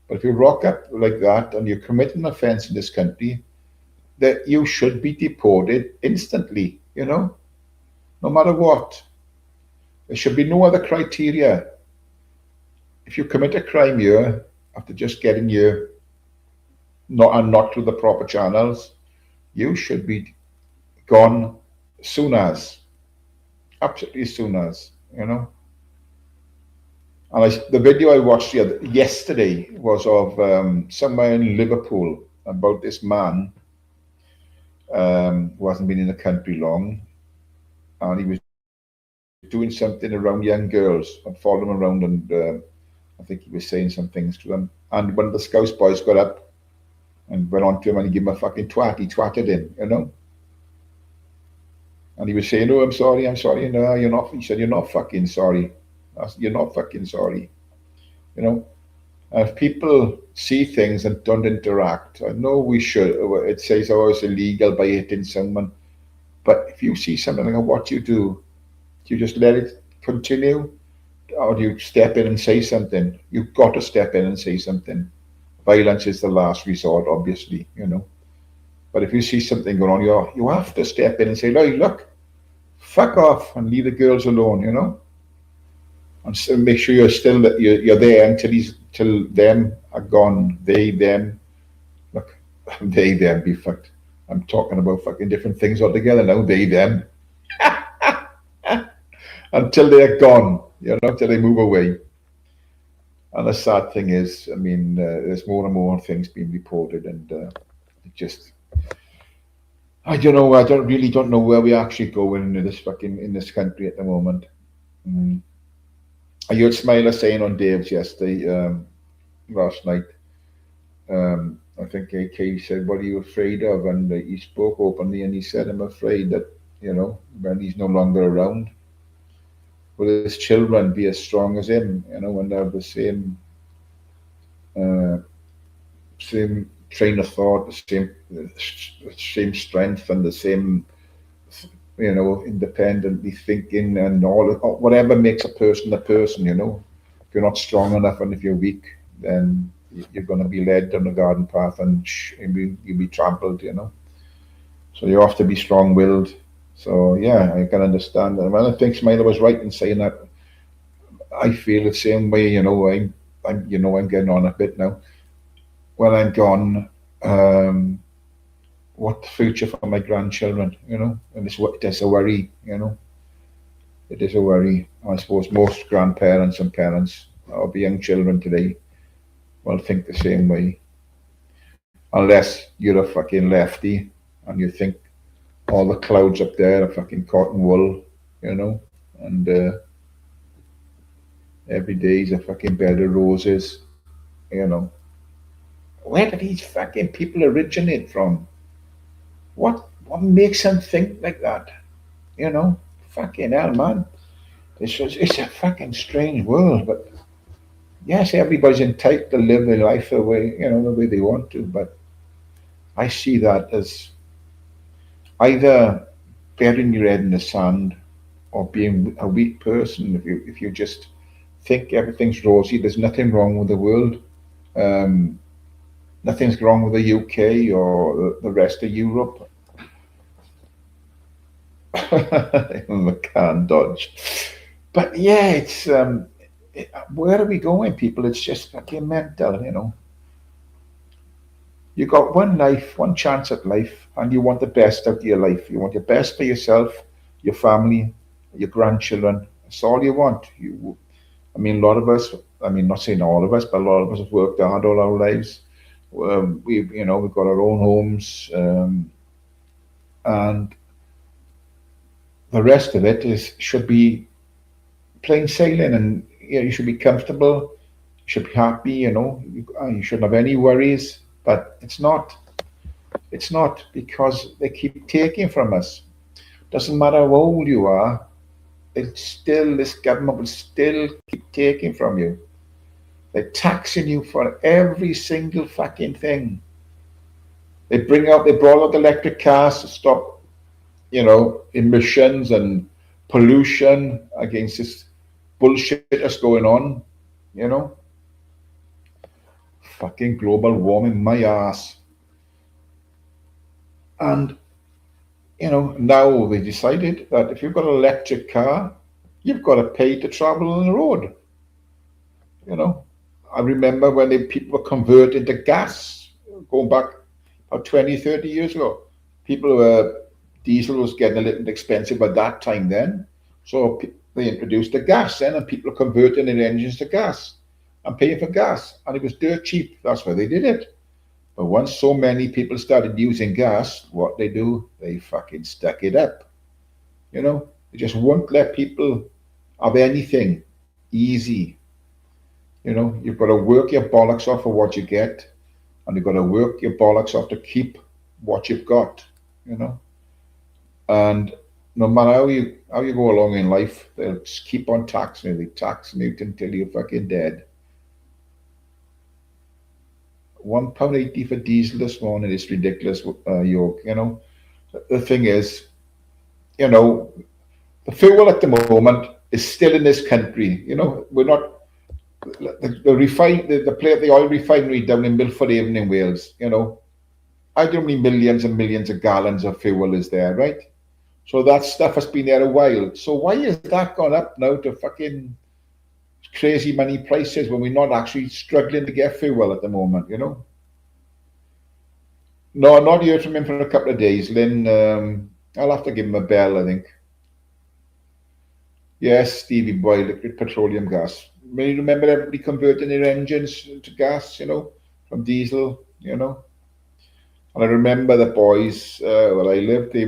But if you rock up like that and you commit an offence in this country, that you should be deported instantly, no matter what. There should be no other criteria. If you commit a crime here, after just getting here not through the proper channels, you should be gone soon as, absolutely as soon as. And the video I watched yesterday was of somewhere in Liverpool about this man who hasn't been in the country long, and he was doing something around young girls and following them around, and I think he was saying some things to them. And one of the Scouse boys got up and went on to him and he gave him a fucking twat. He twatted him. And he was saying, "Oh, I'm sorry. No, you're not." He said, "You're not fucking sorry. You're not fucking sorry." If people see things and don't interact, I know we should. It says, "Oh, it's illegal by hitting someone," but if you see something like what do? Do you just let it continue, or do you step in and say something? You've got to step in and say something. Violence is the last resort, obviously. But if you see something going on, you have to step in and say, "Look, fuck off and leave the girls alone." And so make sure you're there till them are gone. They, them. Look, they, them, be fucked. I'm talking about fucking different things altogether now. They, them. Until they're gone, until they move away. And the sad thing is, I mean, there's more and more things being reported, and it just, I don't know. I don't know where we actually go in this country at the moment. I heard Smiler saying on Dave's yesterday, last night. I think AK said, "What are you afraid of?" And he spoke openly, and he said, "I'm afraid that when he's no longer around, will his children be as strong as him? And they have the same train of thought, the same strength, and the same independently thinking, and all whatever makes a person a person. If you're not strong enough, and if you're weak, then you're going to be led down the garden path, and you'll be trampled. So you have to be strong-willed. So yeah, I can understand that. I think Smiler was right in saying that. I feel the same way. I'm getting on a bit now. When I'm gone, what the future for my grandchildren? And it's a worry. It is a worry. I suppose most grandparents and parents of young children today will think the same way, unless you're a fucking lefty and you think all the clouds up there are fucking cotton wool, and every day is a fucking bed of roses. Where do these fucking people originate from? What makes them think like that? Fucking hell, man. It's a fucking strange world, but yes, everybody's entitled to live their life the way they want to, but I see that as either burying your head in the sand or being a weak person. If you just think everything's rosy, there's nothing wrong with the world. Um, Nothing's wrong with the UK or the rest of Europe. I can't dodge. But yeah, where are we going, people? It's just fucking mental. You got one life, one chance at life, and you want the best out of your life. You want your best for yourself, your family, your grandchildren. That's all you want. I mean, a lot of us. I mean, not saying all of us, but a lot of us have worked hard all our lives. We've got our own homes, and the rest of it is should be plain sailing, and you should be comfortable. You should be happy. You shouldn't have any worries. But it's not. It's not because they keep taking from us. Doesn't matter how old you are, this government will still keep taking from you. They're taxing you for every single fucking thing. They brought out electric cars to stop, emissions and pollution against this bullshit that's going on, you know. Fucking global warming, my ass. And now they decided that if you've got an electric car, you've got to pay to travel on the road. You know, I remember when people were converting to gas, going back about 20, 30 years ago. Diesel was getting a little expensive at that time then. So they introduced the gas then, and people are converting their engines to gas and paying for gas. And it was dirt cheap. That's why they did it. But once so many people started using gas, what they do, they fucking stuck it up. They just won't let people have anything easy. You've got to work your bollocks off for what you get, and you've got to work your bollocks off to keep what you've got. And no matter how you go along in life, they'll just keep on taxing you. They taxing you until you're fucking dead. £1.80 for diesel this morning is ridiculous, York. The thing is, the fuel at the moment is still in this country. We're not the oil refinery down in Milford Haven in Wales. I don't know how many millions and millions of gallons of fuel is there, right? So that stuff has been there a while. So why has that gone up now to fucking crazy money prices when we're not actually struggling to get fuel at the moment? No, I'm not heard from him for a couple of days. Lynn, I'll have to give him a bell, I think. Yes, Stevie boy, liquid petroleum gas. May you remember everybody converting their engines to gas, from diesel, And I remember the boys where I lived, they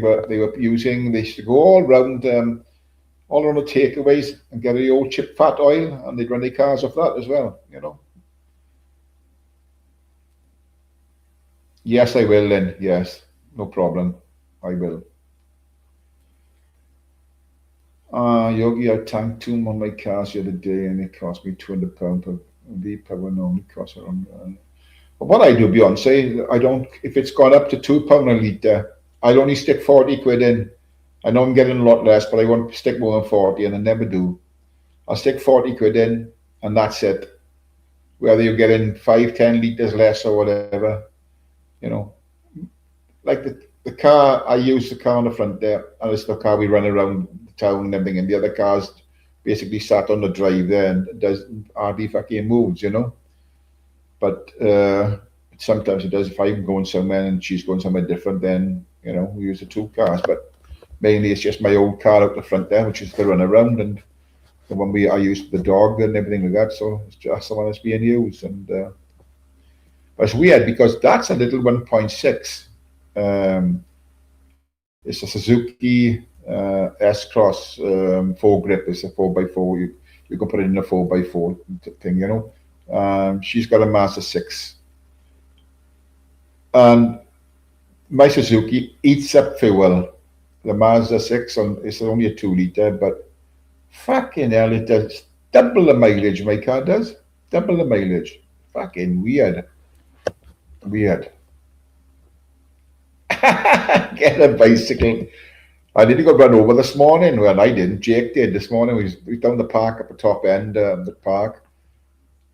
used to go all around the takeaways and get the old chip fat oil, and they'd run their cars off that as well, Yes, I will, Lynn. Yes, no problem. I will. Yogi, I tanked 2 on my cars the other day, and it cost me £200 per V-Power. Normally costs around. But what I do, Beyonce, I don't. If it's gone up to £2 a litre, I'll only stick 40 quid in. I know I'm getting a lot less, but I won't stick more than 40, and I never do. I'll stick 40 quid in, and that's it. Whether you're getting 5, 10 litres less or whatever, like the car, I use the car on the front there, and it's the car we run around the town and everything, and the other car's basically sat on the drive there and does hardly fucking moves, But sometimes it does. If I'm going somewhere and she's going somewhere different, then, we use the 2 cars. But mainly it's just my old car out the front there, which is the run around, and the one I use the dog and everything like that. So it's just the one that's being used. And but it's weird because that's a little 1.6. It's a Suzuki S-Cross foregrip. It's a 4x4. You can put it in a 4x4 thing, She's got a Mazda 6. And my Suzuki eats up fuel. The Mazda 6, it's only a 2 litre, but fucking hell, it does double the mileage my car does. Double the mileage. Fucking weird. Weird. Get a bicycle. I nearly got run over this morning. Well, I didn't. Jake did this morning. We was down the park at the top end of the park.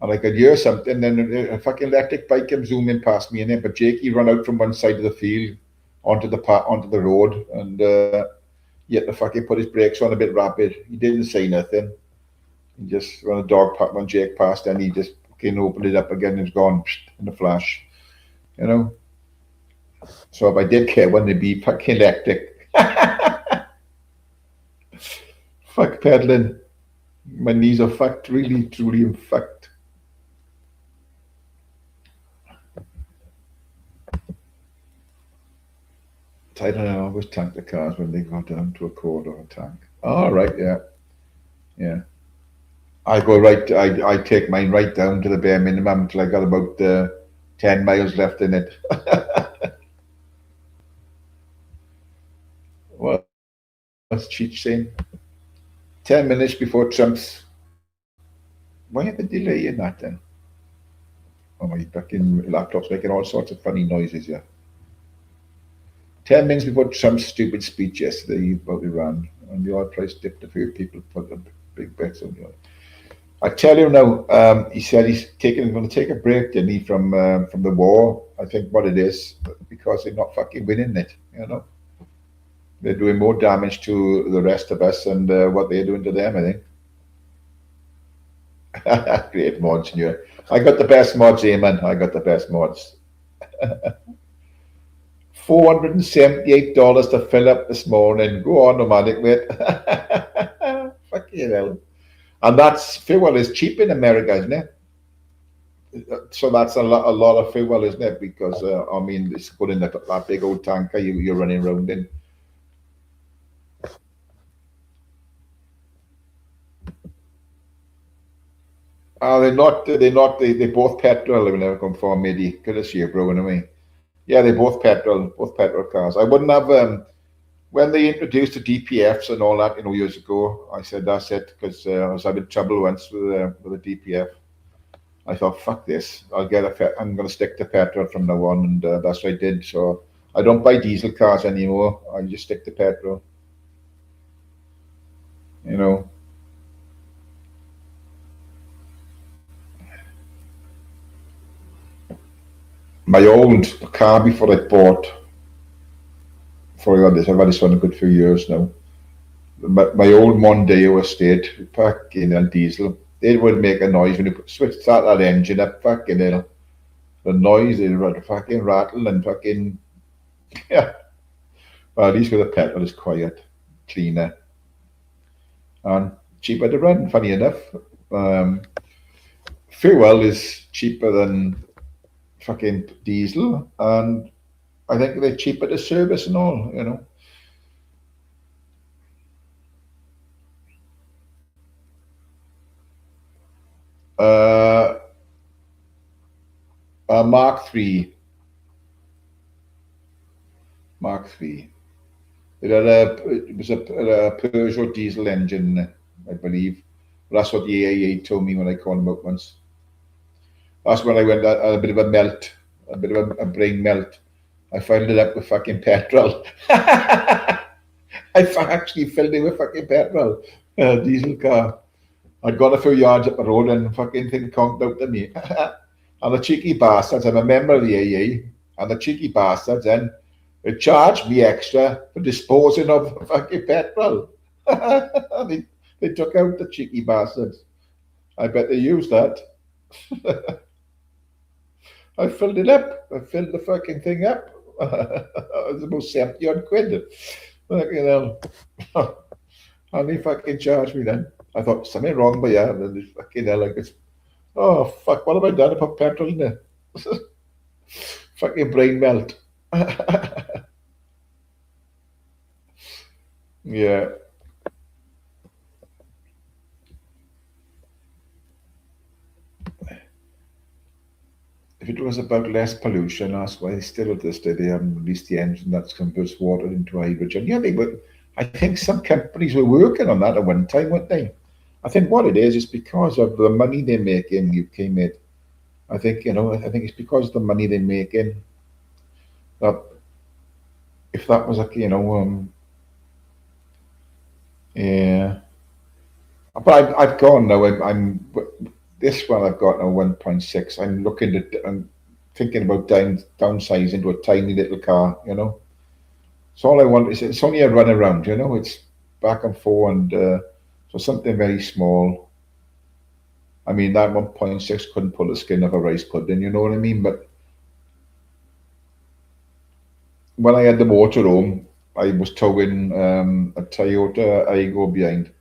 And I could hear something, then a fucking electric bike came zooming past me, and then but Jake he ran out from one side of the field onto the road, and he had to fucking put his brakes on a bit rapid. He didn't say nothing. He just when Jake passed, then he just fucking opened it up again and was gone in a flash, you know. So if I did care when they'd be fucking electric, fuck pedaling. My knees are fucked, really, truly fucked. I don't know, I always tank the cars when they go down to a quarter of a tank. Oh, right, yeah. Yeah. I go right, I take mine right down to the bare minimum until I got about 10 miles left in it. Well, what's Cheech saying? 10 minutes before Trump's. Why are they delaying that then? Oh, my fucking laptop's making all sorts of funny noises, yeah. 10 minutes before Trump's stupid speech yesterday about Iran, and the oil price dipped a few people put a big bets on the oil. I tell you now, he said he's going to take a break, didn't he, from the war? I think what it is, because they're not fucking winning it, you know. They're doing more damage to the rest of us and what they're doing to them, I think. Great mods, yeah. I got the best mods, Eamon. I got the best mods. $478 to fill up this morning. Go on, nomadic, mate. Fucking hell. And that's fuel is cheap in America, isn't it? So that's a lot of fuel, isn't it? Because I mean, it's good in that big old tanker you're running around in. They're not. They're not. They both petrol. They never come for midi. Could have see you, bro. Anyway, yeah, they're both petrol cars. I wouldn't have. When they introduced the DPFs and all that, years ago, I said that's it because I was having trouble once with a DPF. I thought, fuck this. I'm going to stick to petrol from now on, and that's what I did. So I don't buy diesel cars anymore. I just stick to petrol. You know. My old car before I bought, before I got this, I've had this one a good few years now. My old Mondeo estate, fucking hell, diesel. It would make a noise when you start that engine up, fucking hell. The noise, it would fucking rattle and fucking, yeah. Well, at least with the petrol, it's quiet, cleaner, and cheaper to run, funny enough. Fuel is cheaper than fucking diesel, and I think they're cheaper to service and all, you know. Uh, Mark III. Mark III. It was a Peugeot diesel engine, I believe. That's what the AAA told me when I called them up once. That's when I went a bit of a melt, a bit of a brain melt. I filled it up with fucking petrol. I actually filled it with fucking petrol, diesel car. I'd gone a few yards up the road and fucking thing conked out to me. And the cheeky bastards, I'm a member of the AA, and the cheeky bastards then they charged me extra for disposing of fucking petrol. they took out the cheeky bastards. I bet they used that. I filled it up. I filled the fucking thing up. It was about 70 odd quid. Fucking hell. And they fucking charged me then. I thought something wrong, but yeah, and then fucking hell, like it's, oh fuck, what have I done? I put petrol in there. Fucking brain melt. Yeah. If it was about less pollution, that's why still at this day they haven't released the engine that converts water into hydrogen. Yeah, they were. I think some companies were working on that at one time, weren't they? I think what it is because of the money they make in UK made. I think it's because of the money they make in that if that was like, yeah. But I've gone now. I'm this one I've got now 1.6. I'm looking at. I'm thinking about downsizing to a tiny little car. So all I want is it's only a run around. It's back and forth, and so something very small. I mean that 1.6 couldn't pull the skin off a rice pudding. You know what I mean? But when I had the motorhome, I was towing a Toyota Aygo behind.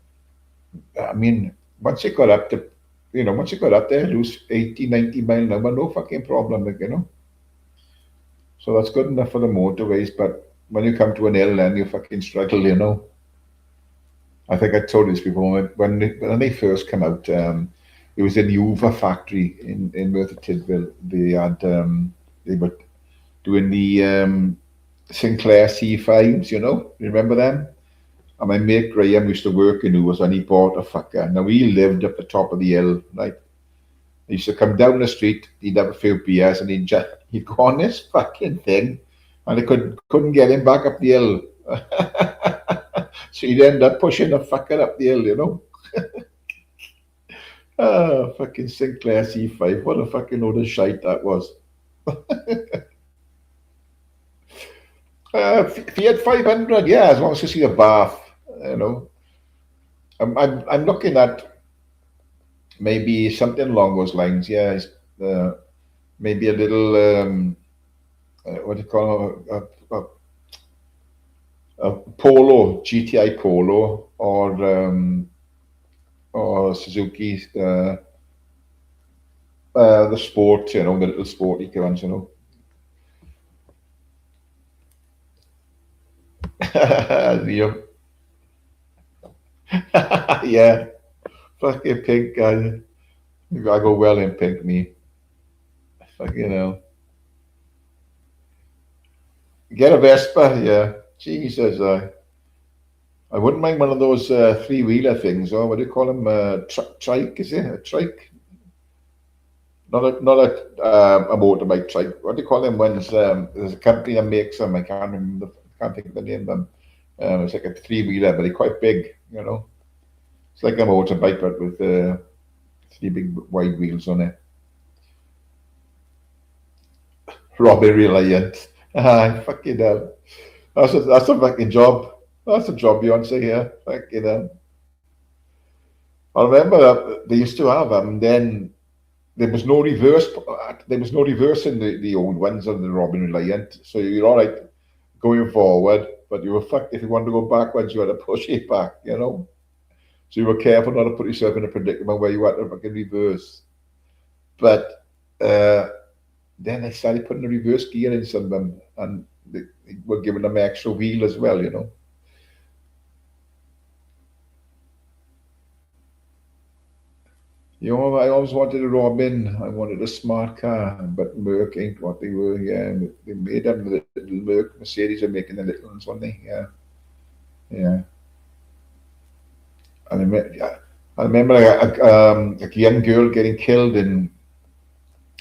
I mean, once it got up to, once it got up there, lose 80, 90 mile an hour, no fucking problem, like. So that's good enough for the motorways, but when you come to an hill, then you fucking struggle. I think I told this before, when they first come out, it was in the Uber factory in Merthyr Tydfil. They were doing the Sinclair C5s, remember them? And my mate Graham used to work in Uber, and he bought a fucker. Now he lived up the top of the hill, right? He used to come down the street, he'd have a few beers, and he'd go on this fucking thing, and they couldn't get him back up the hill. So he'd end up pushing the fucker up the hill. Ah, fucking Sinclair C5. What a fucking load of shite that was. Fiat 500, yeah, as long as you see a bath, you know. I'm looking at maybe something along those lines, yeah. Maybe a little, what do you call it, a Polo, GTI Polo, or Suzuki, the sport, the little sporty ones. Yeah, yeah, fucking pink guy. I go well in pink, me. Fuck. Get a Vespa, yeah. Jesus, I wouldn't mind one of those three-wheeler things, or what do you call them? Trike, is it? A trike? Not a motorbike trike. What do you call them ones? There's a company that makes them. I can't remember. Can't think of the name of them. It's like a three-wheeler, but they're quite big. It's like a motorbike, but with three big wide wheels on it. Robbie Reliant. Ah, fucking hell. That's a fucking job. That's a job, Beyonce here. Fucking hell. I remember that they used to have them, and then there was no reverse. There was no reverse in the old ones on the Robin Reliant. So you're all right going forward, but you were fucked if you wanted to go backwards. You had to push it back. So you were careful not to put yourself in a predicament where you had to fucking reverse. But then they started putting a reverse gear in some of them, and they were giving them an extra wheel as well. I always wanted a Robin. I wanted a smart car, but Merc ain't what they were. Yeah, they made them the little Merc Mercedes are making the little ones, weren't they? Yeah, yeah. And I remember a young girl getting killed, and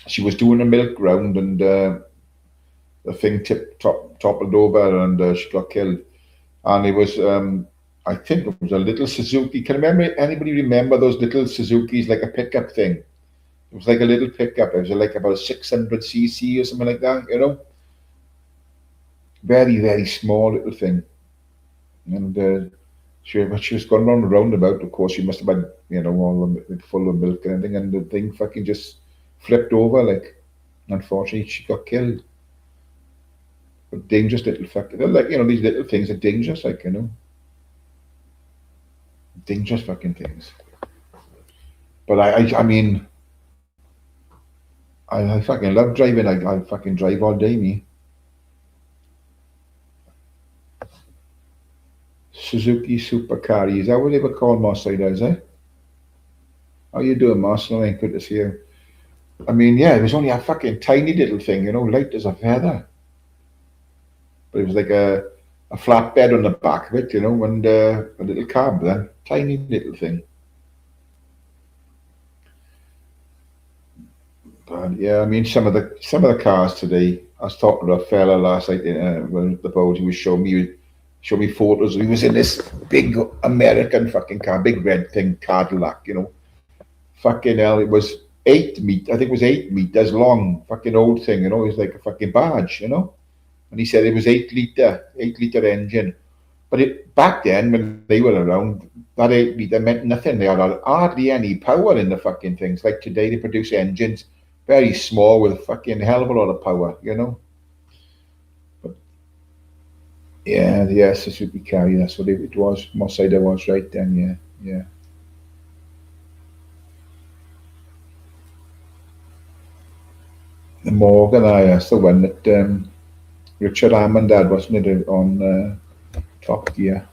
she was doing a milk round, and the thing toppled over, and she got killed. And it was, I think it was a little Suzuki. Anybody remember those little Suzukis, like a pickup thing? It was like a little pickup. It was like about a 600cc or something like that. Very, very small little thing. And she was going around the roundabout. Of course, she must have been, all full of milk and everything. And the thing fucking just flipped over. Like, unfortunately, she got killed. But dangerous little fucking, they're like, these little things are dangerous, like. Dangerous fucking things. But I mean, I fucking love driving. I fucking drive all day, me. Suzuki Supercar. Is that what they were called, Marcel, is it? How you doing, Marcel? Ain't good to see you. I mean, yeah, it was only a fucking tiny little thing, light as a feather. But it was like a flatbed on the back of it, and a little cab then. Tiny little thing. But yeah, I mean, some of the cars today I was talking to a fella last night when the boat. He was showing me photos. He was in this big American fucking car, big red thing, Cadillac. Fucking hell, it was 8 meters. I think it was 8 meters long. Fucking old thing. It was like a fucking barge. And he said it was 8 liter engine. But back then, when they were around, that 8 liter meant nothing. They had hardly any power in the fucking things. Like today, they produce engines very small with fucking hell of a lot of power. But yeah, the Suzuki Carry, that's what it was. Moss Side was right then, yeah. The Morgan, that's the one that Richard Hammond had, wasn't it, on Top Gear.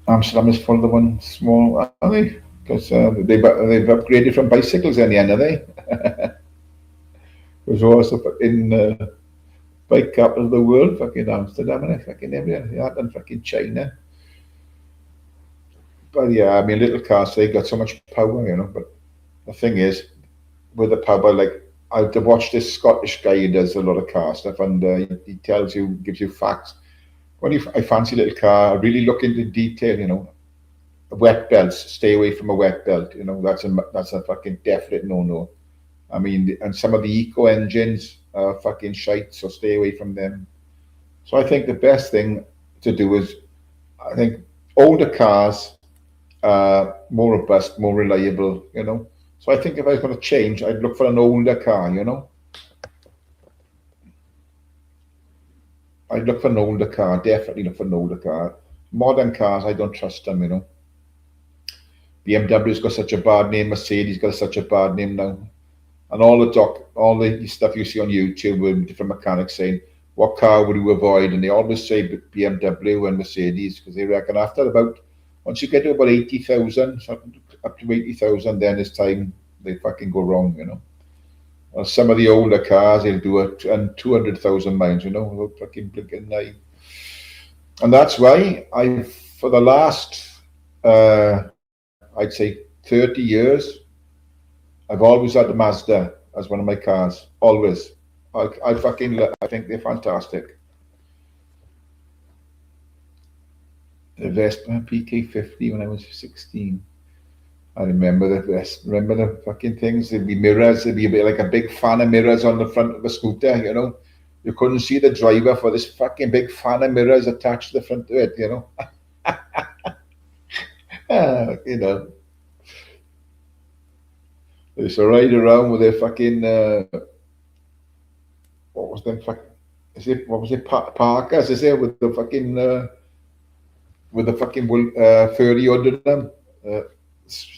Amsterdam is full of the one small, are they? Because they've upgraded from bicycles in the end, are they? It was also in bike capital of the world, fucking Amsterdam, and fucking everywhere. Yeah, and fucking China. But yeah, I mean, little cars, they got so much power. But the thing is, with the power, like, I've watched this Scottish guy who does a lot of car stuff, and he gives you facts. When I fancy a little car, I really look into detail. Wet belts, stay away from a wet belt. That's a fucking definite no. I mean, and some of the eco engines are fucking shite, so stay away from them. So I think the best thing to do is, I think older cars are more robust, more reliable. So I think if I was going to change, I'd look for an older car. I'd look for an older car, definitely look for an older car. Modern cars, I don't trust them. BMW's got such a bad name, Mercedes got such a bad name now. And all the stuff you see on YouTube with different mechanics saying, what car would you avoid? And they always say BMW and Mercedes, because they reckon once you get to about 80,000, up to 80,000, then it's time they fucking go wrong. Well, some of the older cars, they'll do it and 200,000 miles, without fucking blinking an eye. And that's why for the last, I'd say 30 years, I've always had the Mazda as one of my cars. Always. I think they're fantastic. The Vespa PK50 when I was 16. I remember the fucking things. There'd be mirrors. There'd be like a big fan of mirrors on the front of the scooter. You couldn't see the driver for this fucking big fan of mirrors attached to the front of it. They used to ride around with their fucking what was them fucking? What was it? Parkers? Is it with the fucking furry under them?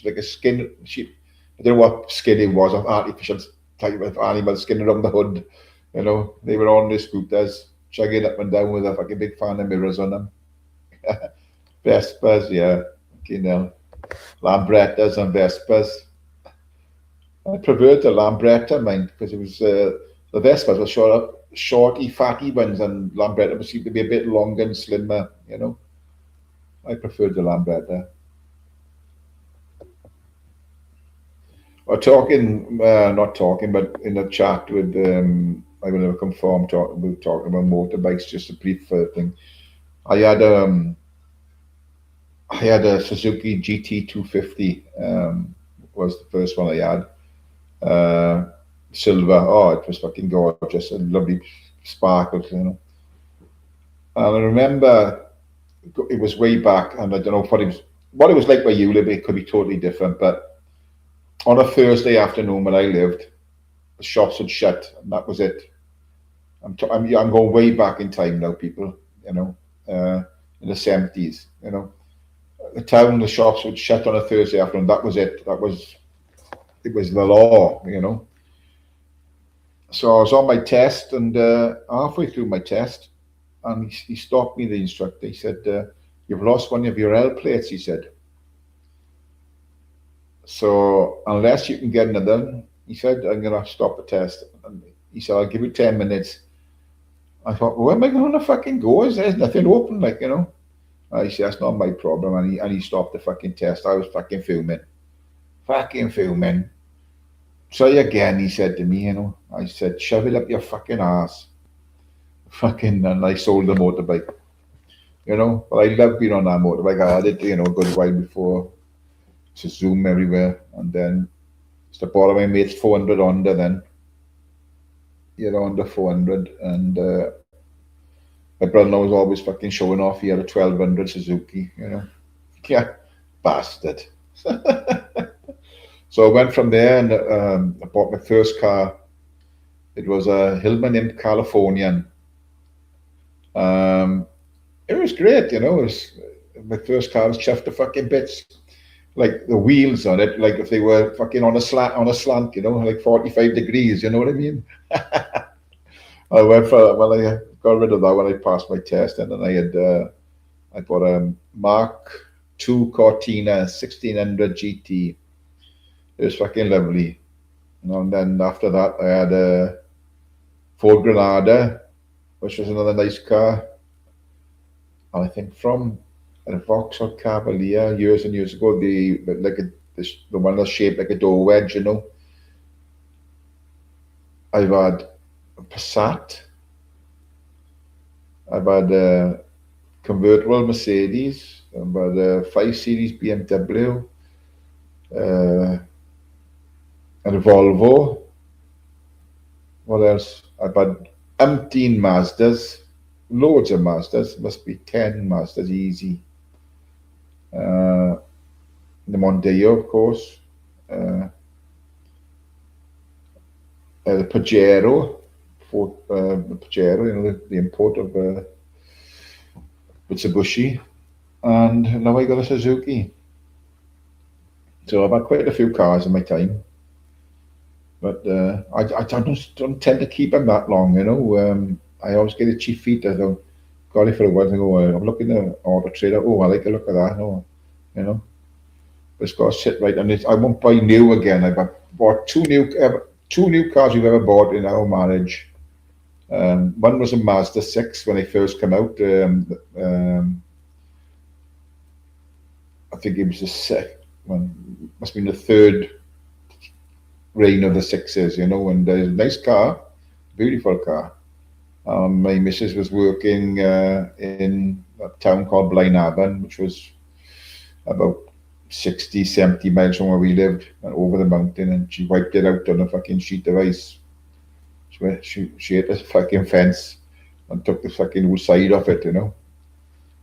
Like a skin sheep. I don't know what skin it was, of artificial type of animal skin around the hood. They were on their scooters, chugging up and down with a fucking big fan of mirrors on them. Vespas, yeah. Lambrettas and Vespas. I preferred the Lambretta, mine, because it was the Vespas were shorty, fatty ones, and Lambretta seemed to be a bit longer and slimmer. I preferred the Lambretta. Or not talking, but in a chat with, I will never conform, we were talking about motorbikes, just a brief thing. I had a Suzuki GT250, was the first one I had. Silver, it was fucking gorgeous and lovely sparkles, And I remember it was way back, and I don't know what it was like where you live. It could be totally different, but on a Thursday afternoon when I lived, the shops would shut, and that was it. I'm going way back in time now, people. In the 70s. The shops would shut on a Thursday afternoon. That was it. It was the law. So I was on my test, and halfway through my test, and he stopped me, the instructor. He said, "You've lost one of your L plates," he said. So unless you can get another, he said, "I'm going to stop the test." And he said, "I'll give you 10 minutes. I thought, where am I going to fucking go? There's nothing open, He said, "That's not my problem." And he stopped the fucking test. I was fucking fuming. try again, he said to me, I said, shove it up your fucking ass. And I sold the motorbike, But I love being on that motorbike. I had it, a good while before. To zoom everywhere. And then it's to borrow my mate's 400 Honda then. Under 400. And my brother-in-law was always fucking showing off. He had a 1200 Suzuki, Yeah, bastard. So I went from there and I bought my first car. It was a Hillman Imp Californian. It was great, It was, my first car was chuffed to fucking bits. Like the wheels on it, like if they were fucking on a slant, like 45 degrees. You know what I mean? I went for when I got rid of that when I passed my test, and then I bought a Mark II Cortina 1600 GT. It was fucking lovely. And then after that, I had a Ford Granada, which was another nice car. And I think from a Vauxhall Cavalier years and years ago, the one that's shaped like a door wedge, I've had a Passat. I've had a convertible Mercedes. I've had a 5 Series BMW. And a Volvo. What else? I've had umpteen Mazdas. Loads of Mazdas. Must be 10 Mazdas easy. The Mondeo, of course. The Pajero. The Pajero, the import of Mitsubishi. And now I got a Suzuki. So I've had quite a few cars in my time. But I don't tend to keep them that long, I always get itchy feet. I don't got it for a while and go, I'm looking at Auto Trader. Oh, I like the look of that. No, But it's got to sit right. And I won't buy new again. I bought two new cars we've ever bought in our marriage. One was a Mazda 6 when they first came out. I think it was the second one. Must have been the third reign of the 6s, and there's a nice car, beautiful car. My missus was working in a town called Blaenavon, which was about 60, 70 miles from where we lived, and over the mountain, and she wiped it out on a fucking sheet of ice. She hit the fucking fence and took the fucking whole side off it,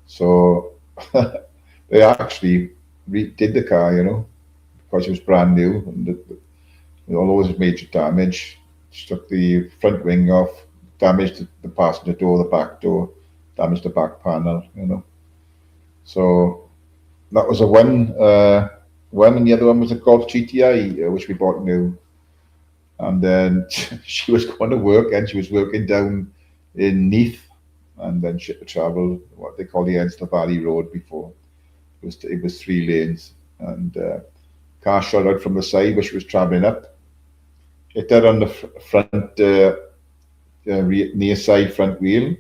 So they actually redid the car, because it was brand new, and although it was major damage, struck the front wing off, damaged the passenger door, the back door, damaged the back panel, So that was a one, and the other one was a Golf GTI, which we bought new. And then she was going to work, and she was working down in Neath, and then she had to travel what they call the Enstler Valley Road before. It was 3 lanes, and car shot out from the side where she was travelling up. Hit her on the front, near side front wheel.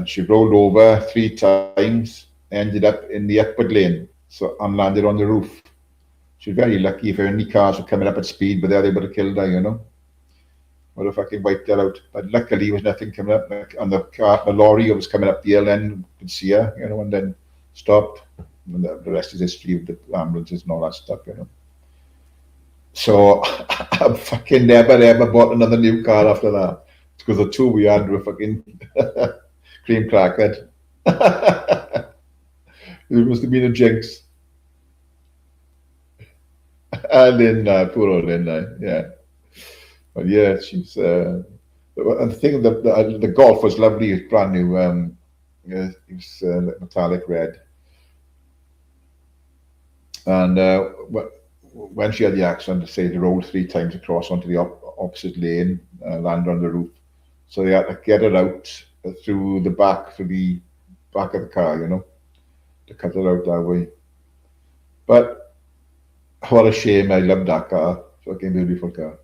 She rolled over 3 times, ended up in the upward lane, and landed on the roof. She was very lucky. If any cars were coming up at speed, but they would have killed her, Would have fucking wiped her out. But luckily, there was nothing coming up. And the lorry was coming up the hill and could see her, and then stopped. And the rest is history of the ambulances and all that stuff, So I fucking never ever bought another new car after that. Because the 2 we had were fucking cream crackered. It must have been a jinx. Linda, poor old Linda, yeah. But yeah, she's. And the thing, the Golf was lovely. It was brand new. It was metallic red. And when she had the accident, say they rolled 3 times across onto the opposite lane, landed on the roof. So they had to get her out through the back of the car, to cut her out that way. But what a shame! I love that car. Fucking beautiful car.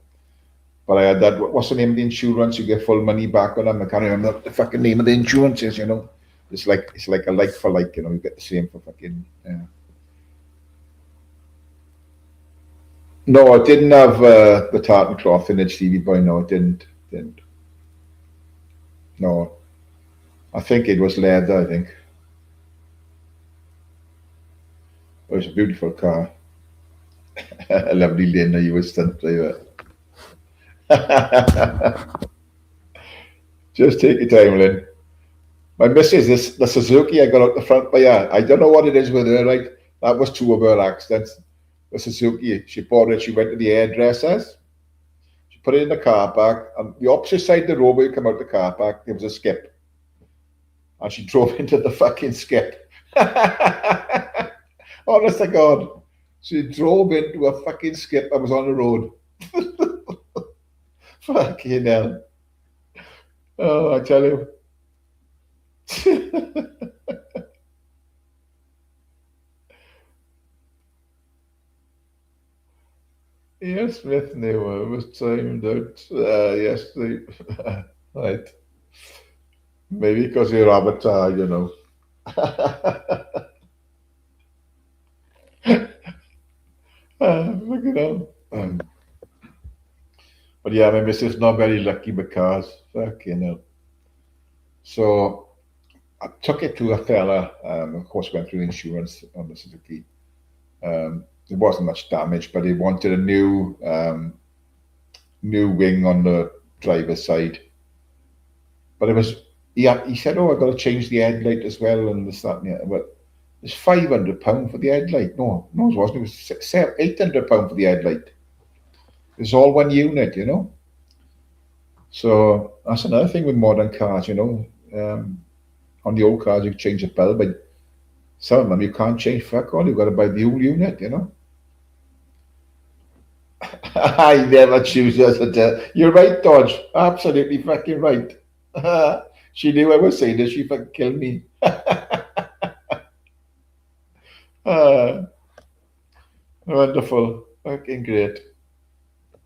But I had that. What's the name of the insurance? You get full money back on them. I can't remember what the fucking name of the insurance is. It's like a like for like. You get the same for fucking. Yeah. No, it didn't have the tartan cloth in it, Stevie Boy. No, it didn't. Didn't. No, I think it was leather. I think it was a beautiful car. A lovely Lynn, you were stunt driver. Just take your time, Lynn. My missus, the Suzuki I got out the front by her. I don't know what it is with her, right? That was two of her accidents. The Suzuki, she bought it, she went to the hairdressers, she put it in the car park, and the opposite side of the road where you come out the car park, there was a skip. And she drove into the fucking skip. Honest to God. She drove into a fucking skip that was on the road. Fucking hell. Oh, I tell you. Yes, Smith knew it was timed out yesterday. Right. Maybe because you're avatar, you know. Look at hell. But yeah, my missus not very lucky with cars. Fucking hell. So I took it to a fella. Of course, went through insurance on the Suzuki. There wasn't much damage, but he wanted a new wing on the driver's side. But it was he said, "Oh, I got to change the headlight as well," and this that and the other. But it's £500 for the headlight. No, it wasn't. It was £800 for the headlight. It's all one unit, you know. So that's another thing with modern cars, you know. On the old cars, you can change the bulb, but some of them you can't change fuck all. You've got to buy the whole unit, you know. I never choose as a death. You're right, Dodge. Absolutely fucking right. She knew I was saying this. She fucking killed me. Wonderful. Fucking great.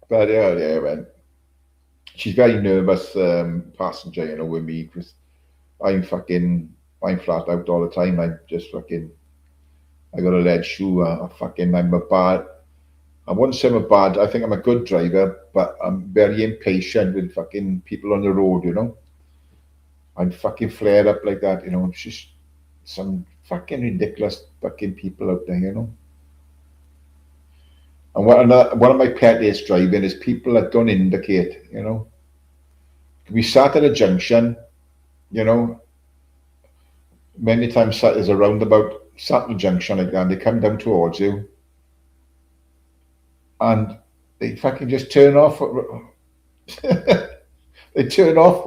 But yeah, man. She's very nervous passenger, you know, with me because I'm flat out all the time. I got a lead shoe. I'm a bad. I wouldn't say I'm a bad. I think I'm a good driver, but I'm very impatient with fucking people on the road. You know, I'm fucking flared up like that. You know, it's just some fucking ridiculous fucking people out there. You know. And one of my pet is driving is people that don't indicate. You know, we sat at a junction. You know, many times there's a roundabout, sat at a junction like that, and they come down towards you. And they fucking just turn off. They turn off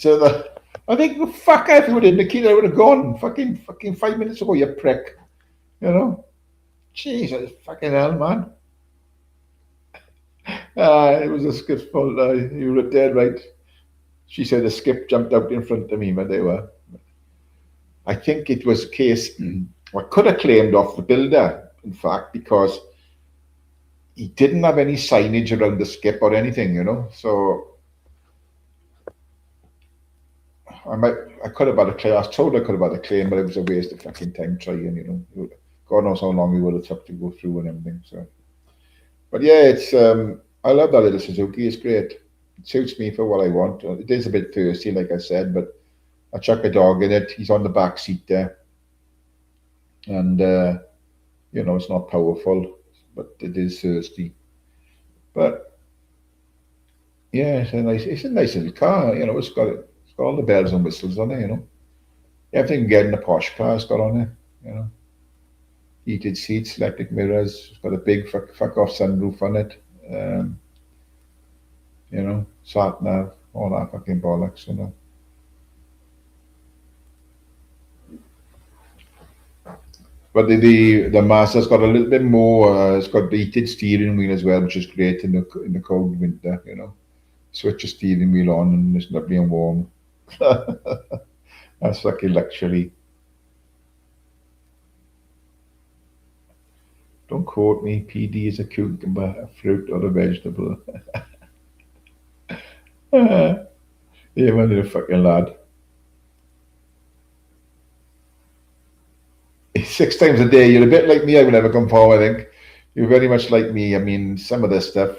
to the. I think fuck if you would indicate I would have gone fucking 5 minutes ago, you prick. You know, Jesus fucking hell, man. It was a skip's fault. You were dead right. She said the skip jumped out in front of me, but they were. I think it was a case. I could have claimed off the builder, in fact, because he didn't have any signage around the skip or anything, you know. So I could have had a claim. I was told I could have had a claim, but it was a waste of fucking time trying, you know. God knows how long we would have took to go through and everything. So, but yeah, it's I love that little Suzuki. It's great. It suits me for what I want. It is a bit thirsty, like I said, but I chuck a dog in it. He's on the back seat there, and you know, it's not powerful, but it is thirsty. But yeah, it's a nice little car. You know, it's got all the bells and whistles on it. You know, everything you get in a posh car has got on it. You know, heated seats, electric mirrors. It's got a big fuck off sunroof on it. You know, sat nav, all that fucking bollocks. You know. But the Mazda's got a little bit more. It's got the heated steering wheel as well, which is great in the cold winter. You know, switch the steering wheel on and it's lovely and warm. That's fucking luxury. Don't quote me. PD is a cucumber, a fruit, or a vegetable. Yeah, man, you're a fucking lad. 6 times a day. You're a bit like me. I will never come home, I think. You're very much like me. I mean, some of this stuff,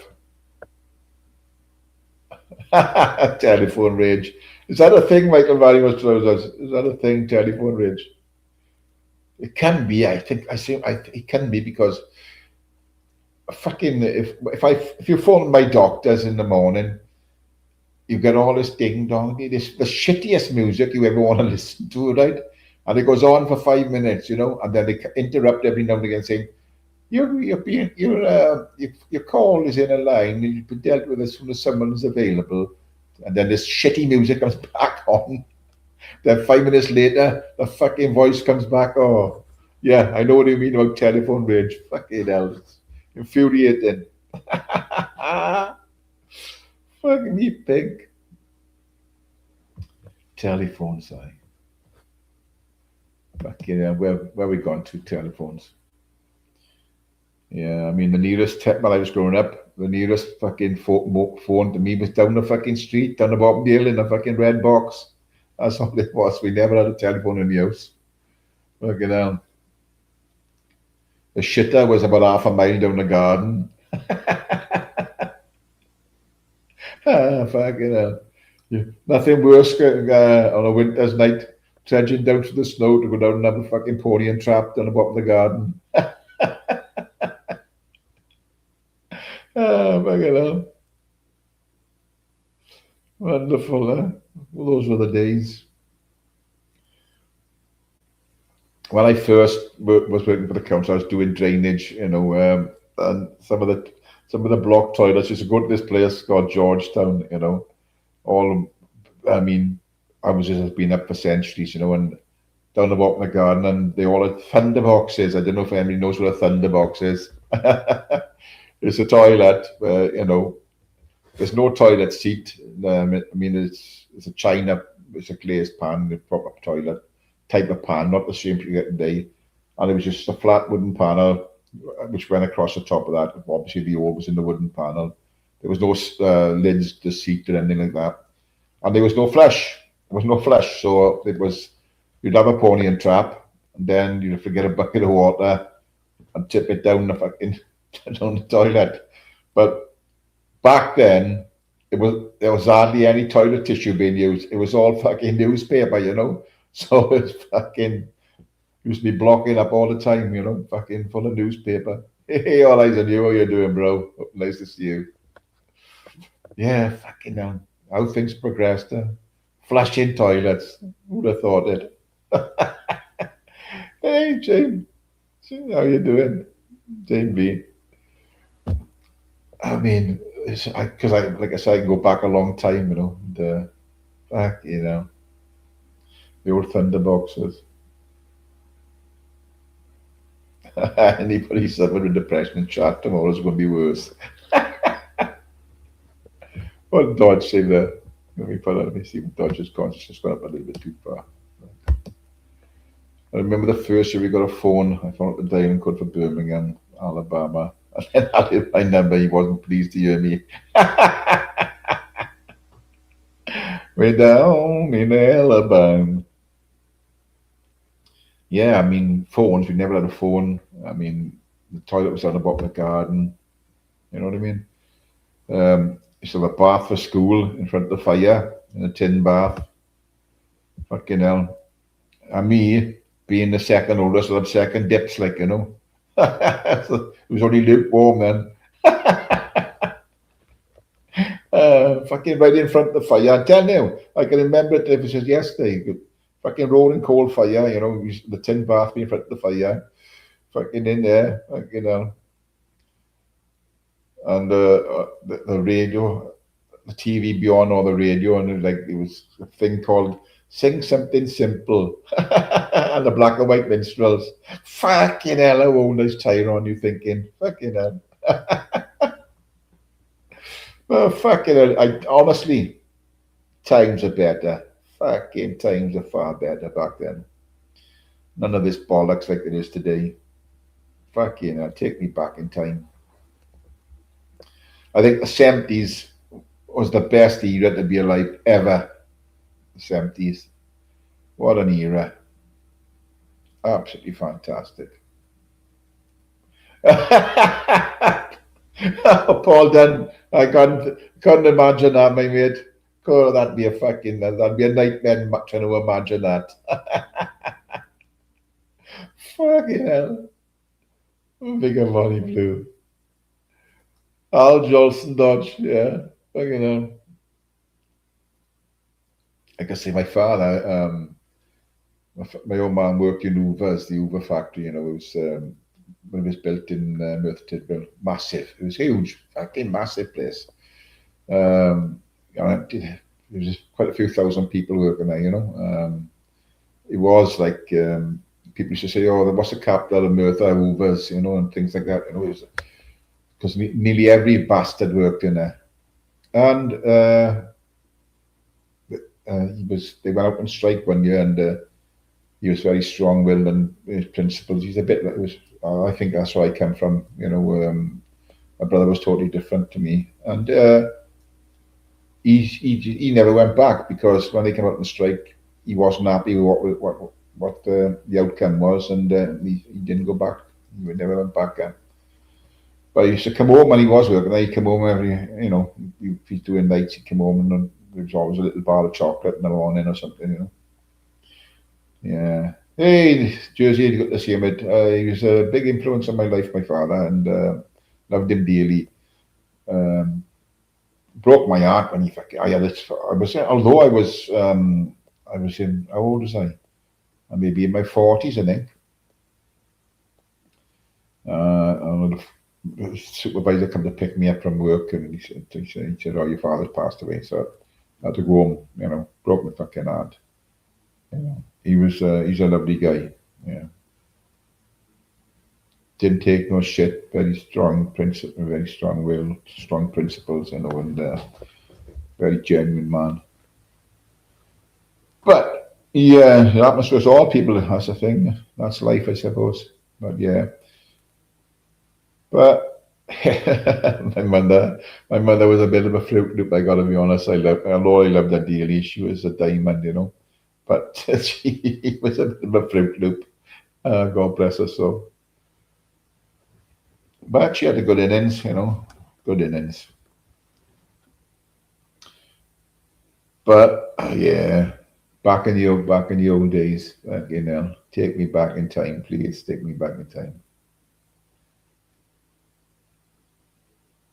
telephone rage. Is that a thing, Michael Barrymore's trousers? Is that a thing, telephone rage? It can be. I think. I say. It can be because fucking if you phone my doctors in the morning, you get all this ding dong, this the shittiest music you ever want to listen to, right? And it goes on for 5 minutes, and then they interrupt every now and again saying, your call is in a line and you've been dealt with as soon as someone is available. And then this shitty music comes back on. Then 5 minutes later, the fucking voice comes back. Oh, yeah, I know what you mean about telephone rage. Fucking hell. It's infuriating. Fucking me pig. Telephones, I. Fucking hell, where we gone to telephones? Yeah, I mean, the nearest, when I was growing up, the nearest fucking phone to me was down the fucking street, down the bottom hill in a fucking red box. That's all it was. We never had a telephone in the house. Fucking hell. The shitter was about half a mile down the garden. Fucking hell. Yeah. Nothing worse on a winter's night, trudging down to the snow to go down and have a fucking pony and trap down the bottom of the garden. Fucking hell. Wonderful, huh? Well, those were the days. When I first was working for the council, I was doing drainage, and some of the block toilets used to go to this place called Georgetown, all, I mean, houses has been up for centuries, and down the bottom of the garden, and they all had thunder boxes. I don't know if anybody knows what a thunder box is. It's a toilet where, there's no toilet seat. I mean, it's a china, it's a glazed pan, a proper toilet type of pan, not the same you get today. And it was just a flat wooden panel which went across the top of that. Obviously, the oil was in the wooden panel. There was no lids to seat or anything like that. And there was no flush. There was no flush. So it was, you'd have a pony and trap, and then you'd have to get a bucket of water and tip it down the fucking down the toilet. But back then, there was hardly any toilet tissue being used. It was all fucking newspaper. So it's fucking used to be blocking up all the time, fucking full of newspaper. Hey, all eyes on you. How you doing, bro? Nice to see you. Yeah, fucking hell. How things progressed. Flashing toilets. Who'd have thought it? Hey, Jane. How you doing? Jane B. I mean, because like I said, I can go back a long time, and back, the old thunder boxes. Anybody suffering with depression in chat tomorrow is going to be worse. What Dodge say there? Let me see if Dodge's consciousness gone up a little bit too far. I remember the first year we got a phone. I found out the diamond code for Birmingham, Alabama. And then I did my number. He wasn't pleased to hear me. Way down in Alabama. Yeah, I mean, phones. We never had a phone. I mean, the toilet was on the bottom of the garden. You know what I mean? Used to have a bath for school in front of the fire in a tin bath. Fucking hell. And me, being the second oldest, I had second dips, so it was only lukewarm then. Fucking right in front of the fire. I tell you, I can remember it if it was yesterday. Fucking roaring cold fire, the tin bath in front of the fire. Fucking in there, and the radio, the TV beyond all the radio, and it was a thing called Sing Something Simple, and the black and white minstrels. Fucking hell, how old is Tyrone, you thinking? Fucking hell. Well, fucking hell, honestly, times are better. Fucking times are far better back then. None of this bollocks like it is today. Fucking hell, take me back in time. I think the 70s was the best era to be alive ever. The 70s. What an era. Absolutely fantastic. Paul Dunn, I couldn't imagine that, my mate. God, that'd be a nightmare trying to imagine that. Fucking hell. Big and Bonnie Blue. Al Jolson Dodge, yeah. Fucking hell. I can say my father, my old man worked in Hoover's, the Hoover factory, it was when it was built in Merthyr Tydfil, massive. It was huge, fucking massive place. There was quite a few thousand people working there. It was like people used to say, "Oh, what's the capital of Merthyr? Hoover's," and things like that. Because nearly every bastard worked in there, and They went out on strike one year, and he was very strong-willed and his principles. He's a bit. I think that's where I come from. My brother was totally different to me, and he never went back because when they came out on strike, he wasn't happy with what the outcome was, and he didn't go back. He never went back. But he used to come home when he was working. He'd come home if he's doing nights, he'd come home and there was always a little bar of chocolate in the morning or something. Yeah. Hey, Jersey, good to see him. He was a big influence on my life, my father, and loved him dearly. Broke my heart when I had it. Although I was in, how old was I? Maybe in my 40s, I think. The supervisor come to pick me up from work, and he said, "Oh, your father's passed away." So I had to go home. Broke my fucking heart. He's a lovely guy. Yeah. Didn't take no shit. Very strong principle, very strong will, strong principles. And very genuine man. But yeah, it happens to us all people. That's the thing. That's life, I suppose. But yeah. But my mother was a bit of a fruit loop. I got to be honest. Although I loved her dearly, she was a diamond. But she was a bit of a fruit loop. God bless her soul. But she had a good innings, good innings. But yeah, back in the old days, take me back in time, please. Take me back in time.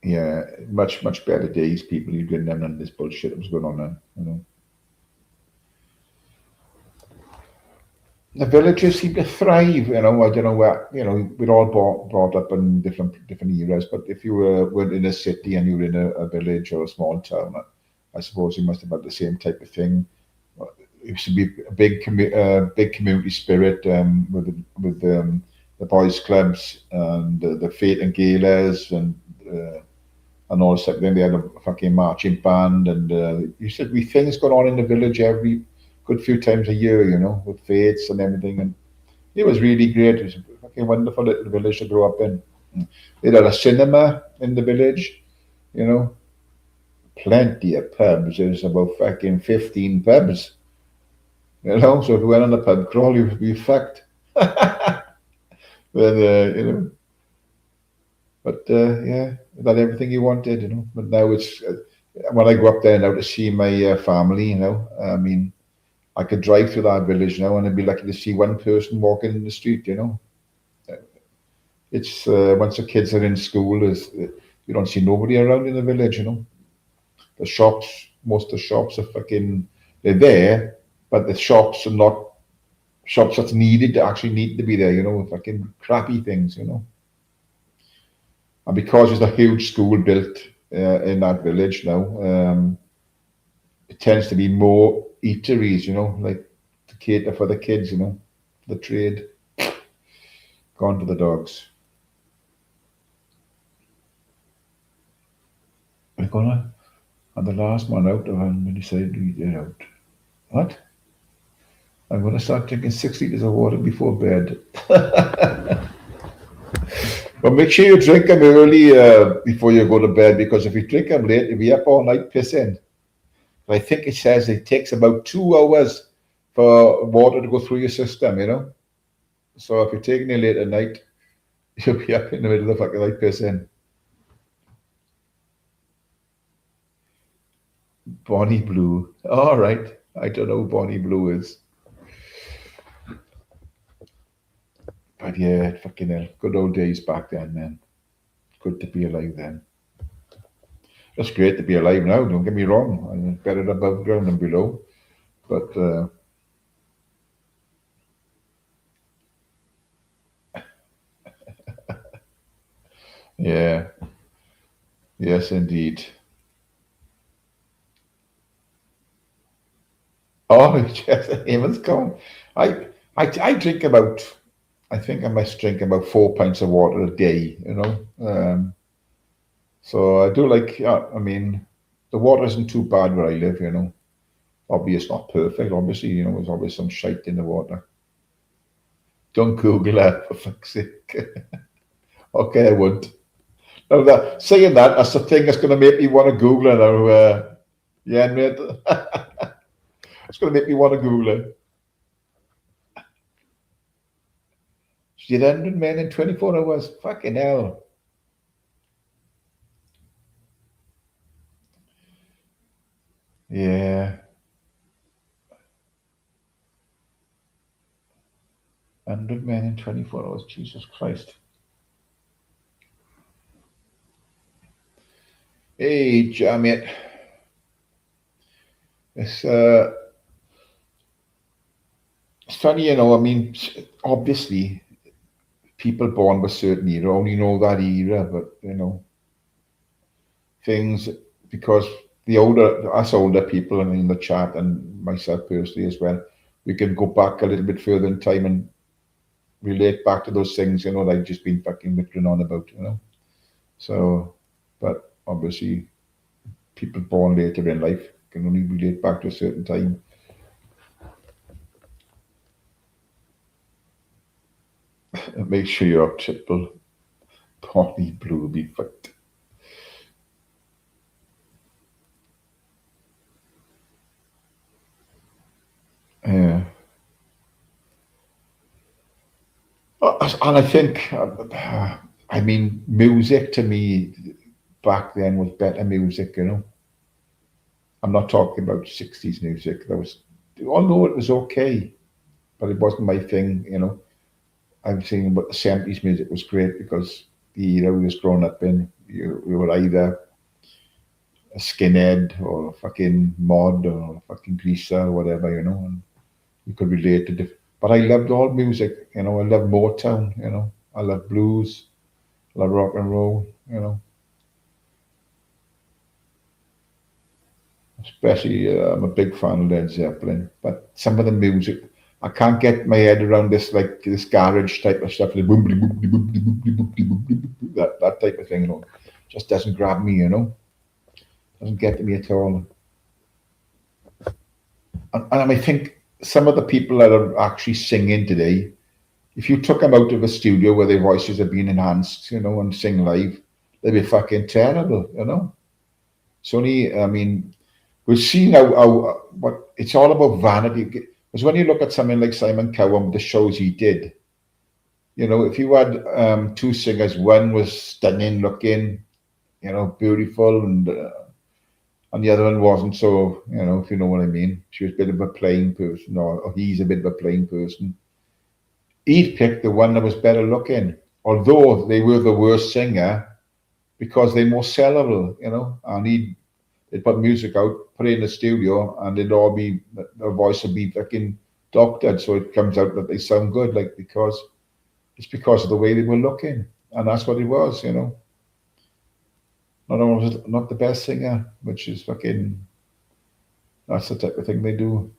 Yeah, much better days. People who didn't have none of this bullshit that was going on then. The villages seem to thrive. I don't know where. We're all brought up in different eras. But if you were in a city and you were in a village or a small town, I suppose you must have had the same type of thing. It used to be a big community spirit with the boys' clubs and the fete and galas and all the stuff. Then they had a fucking marching band, and you said we things going on in the village every good few times a year, with fates and everything, and it was really great. It was a fucking wonderful little village to grow up in. They had a cinema in the village, plenty of pubs. There's about fucking 15 pubs. So if you went on a pub crawl, you'd be fucked. But yeah, that everything you wanted, But now it's when I go up there now to see my family, I mean, I could drive through that village now, and I'd be lucky to see one person walking in the street. It's once the kids are in school, you don't see nobody around in the village. The shops, most of the shops are they're there, but the shops are not shops that's actually need to be there. Fucking crappy things. And because there's a huge school built in that village now, it tends to be more eateries, like to cater for the kids, the trade. Gone to the dogs. We're gonna, and the last one out of when he said read it out. What? I'm gonna start drinking 6 liters of water before bed. But make sure you drink them early before you go to bed, because if you drink them late, you'll be up all night pissing. I think it says it takes about 2 hours for water to go through your system, So if you're taking it late at night, You'll be up in the middle of the fucking like pissing. Bonnie Blue. All right. I don't know who Bonnie Blue is. But yeah, fucking hell. Good old days back then, man. Good to be alive then. It's great to be alive now, don't get me wrong. I'm better above ground than below. But yeah, yes, indeed. Oh, yes, Eamon's gone. I drink about, I think I must drink about 4 pints of water a day, you know. So I do like, yeah, I mean, the water isn't too bad where I live, you know. Obviously, it's not perfect, obviously, you know, there's always some shite in the water. Don't Google that, for fuck's sake. Okay, I won't. Now that saying that, that's the thing that's going to make me want to Google it now. Yeah, mate, it's going to make me want to Google it. She did 100 men in 24 hours. Fucking hell. Yeah, 100 men in 24 hours. Jesus Christ. Hey, mate. It's, uh, it's funny, you know. I mean, obviously, people born with certain era only know that era, but you know, things because the older us older people and in the chat and myself personally as well, we can go back a little bit further in time and relate back to those things, you know, that I've just been fucking whittling on about, you know. So, but obviously, people born later in life can only relate back to a certain time. And make sure you're up triple. Bonnie Blue be fucked. Yeah. And I think, I mean, music to me back then was better music, you know. I'm not talking about 60s music. That was, although it was okay, but it wasn't my thing, you know. I'm saying about the 70s music was great because the era we was growing up in, you were either a skinhead or a fucking mod or a fucking greaser or whatever, you know, and you could relate to different. But I loved all music, you know. I love Motown, you know. I love blues, I love rock and roll, you know. Especially, I'm a big fan of Led Zeppelin, but some of the music, I can't get my head around this like this garage type of stuff, like that type of thing, you know, just doesn't grab me, you know, doesn't get to me at all. And I think some of the people that are actually singing today, if you took them out of a studio where their voices have been enhanced, you know, and sing live, they'd be fucking terrible, you know. It's only, I mean, we've seen how what it's all about vanity. Because when you look at something like Simon Cowell, the shows he did, you know, if you had two singers, one was stunning looking, you know, beautiful, and the other one wasn't so, you know, if you know what I mean. She was a bit of a plain person, or he's a bit of a plain person. He picked the one that was better looking, although they were the worst singer because they're more sellable, you know, and they'd put music out, put it in the studio, and it'd all be their voice would be fucking doctored, so it comes out that they sound good, like because it's because of the way they were looking, and that's what it was, you know. Not always not the best singer, which is fucking that's the type of thing they do.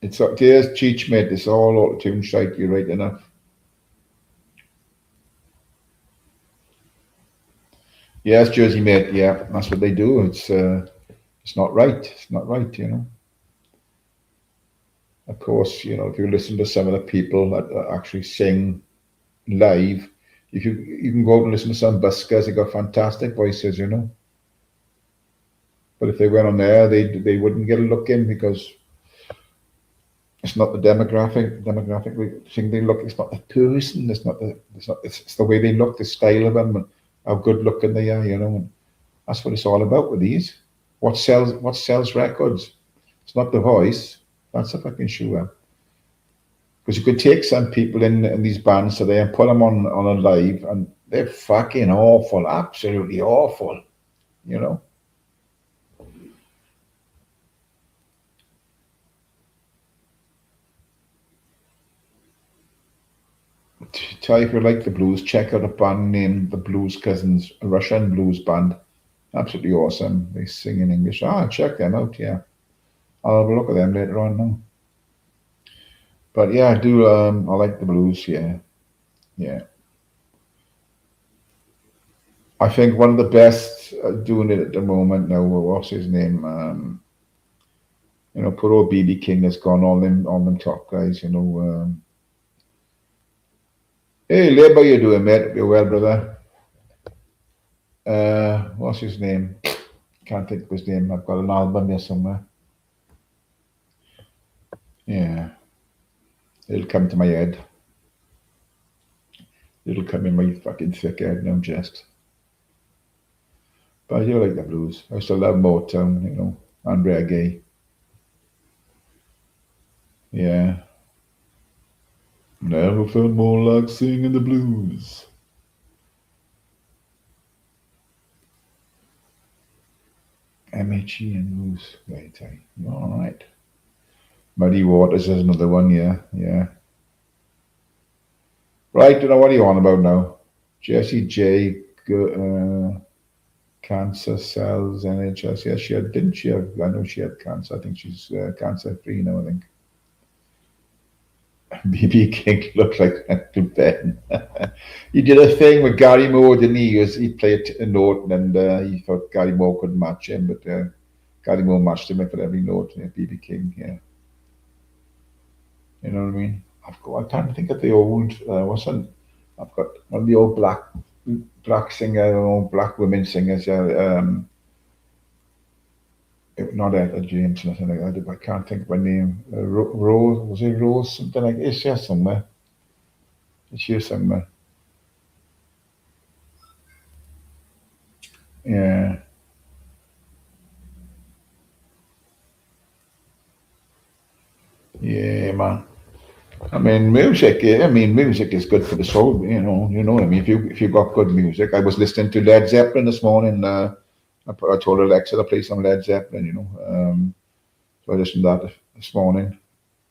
It's there's Cheech mate. It's all auto tune shite. You're right enough. Yes, Jersey mate. Yeah, that's what they do. It's not right. It's not right. You know. Of course, you know, if you listen to some of the people that actually sing live, you can go out and listen to some buskers. They got fantastic voices, you know. But if they went on there, they wouldn't get a look in because It's not the demographic thing they look. It's not the person. It's not the. It's not. It's the way they look, the style of them, and how good looking they are. You know, and that's what it's all about with these. What sells? What sells records? It's not the voice. That's a fucking sure. Because you could take some people in these bands today and put them on a live, and they're fucking awful, absolutely awful. You know. If you like the blues, check out a band named the Blues Cousins, a Russian blues band. Absolutely awesome. They sing in English. Ah, check them out. Yeah, I'll have a look at them later on now. But yeah, I do. I like the blues. Yeah, yeah. I think one of the best doing it at the moment now. What's his name? Poor old BB King has gone. All them top guys. Hey, Lib, how you doing, mate? You well, brother? What's his name? Can't think of his name. I've got an album here somewhere. Yeah, it'll come to my head. It'll come in my fucking thick head now, just. But I do like the blues. I still love Motown, and reggae. Yeah. Never felt more like singing the blues. MHE and blues. Right, all right. Muddy Waters is another one, yeah, yeah. Right, what are you on about now? Jessie J, cancer cells, NHS. Yeah, she had, didn't she have? I know she had cancer. I think she's cancer free now, I think. BB King looked like Uncle Ben. He did a thing with Gary Moore, didn't he? He played a note, and he thought Gary Moore couldn't match him, but Gary Moore matched him for every note. Yeah, BB King, yeah. You know what I mean? I'm trying to think of the old. I've got one of the old black singer, black women singers. Yeah, not Etta James, nothing like that. But I can't think of her name. Rose, was it Rose? Something like. It's here somewhere. It's here somewhere. Yeah, yeah, man. I mean, music. Yeah, I mean, music is good for the soul. You know what I mean. If you got good music, I was listening to Led Zeppelin this morning. I told Alexa to play some Led Zeppelin. So I listened to that this morning,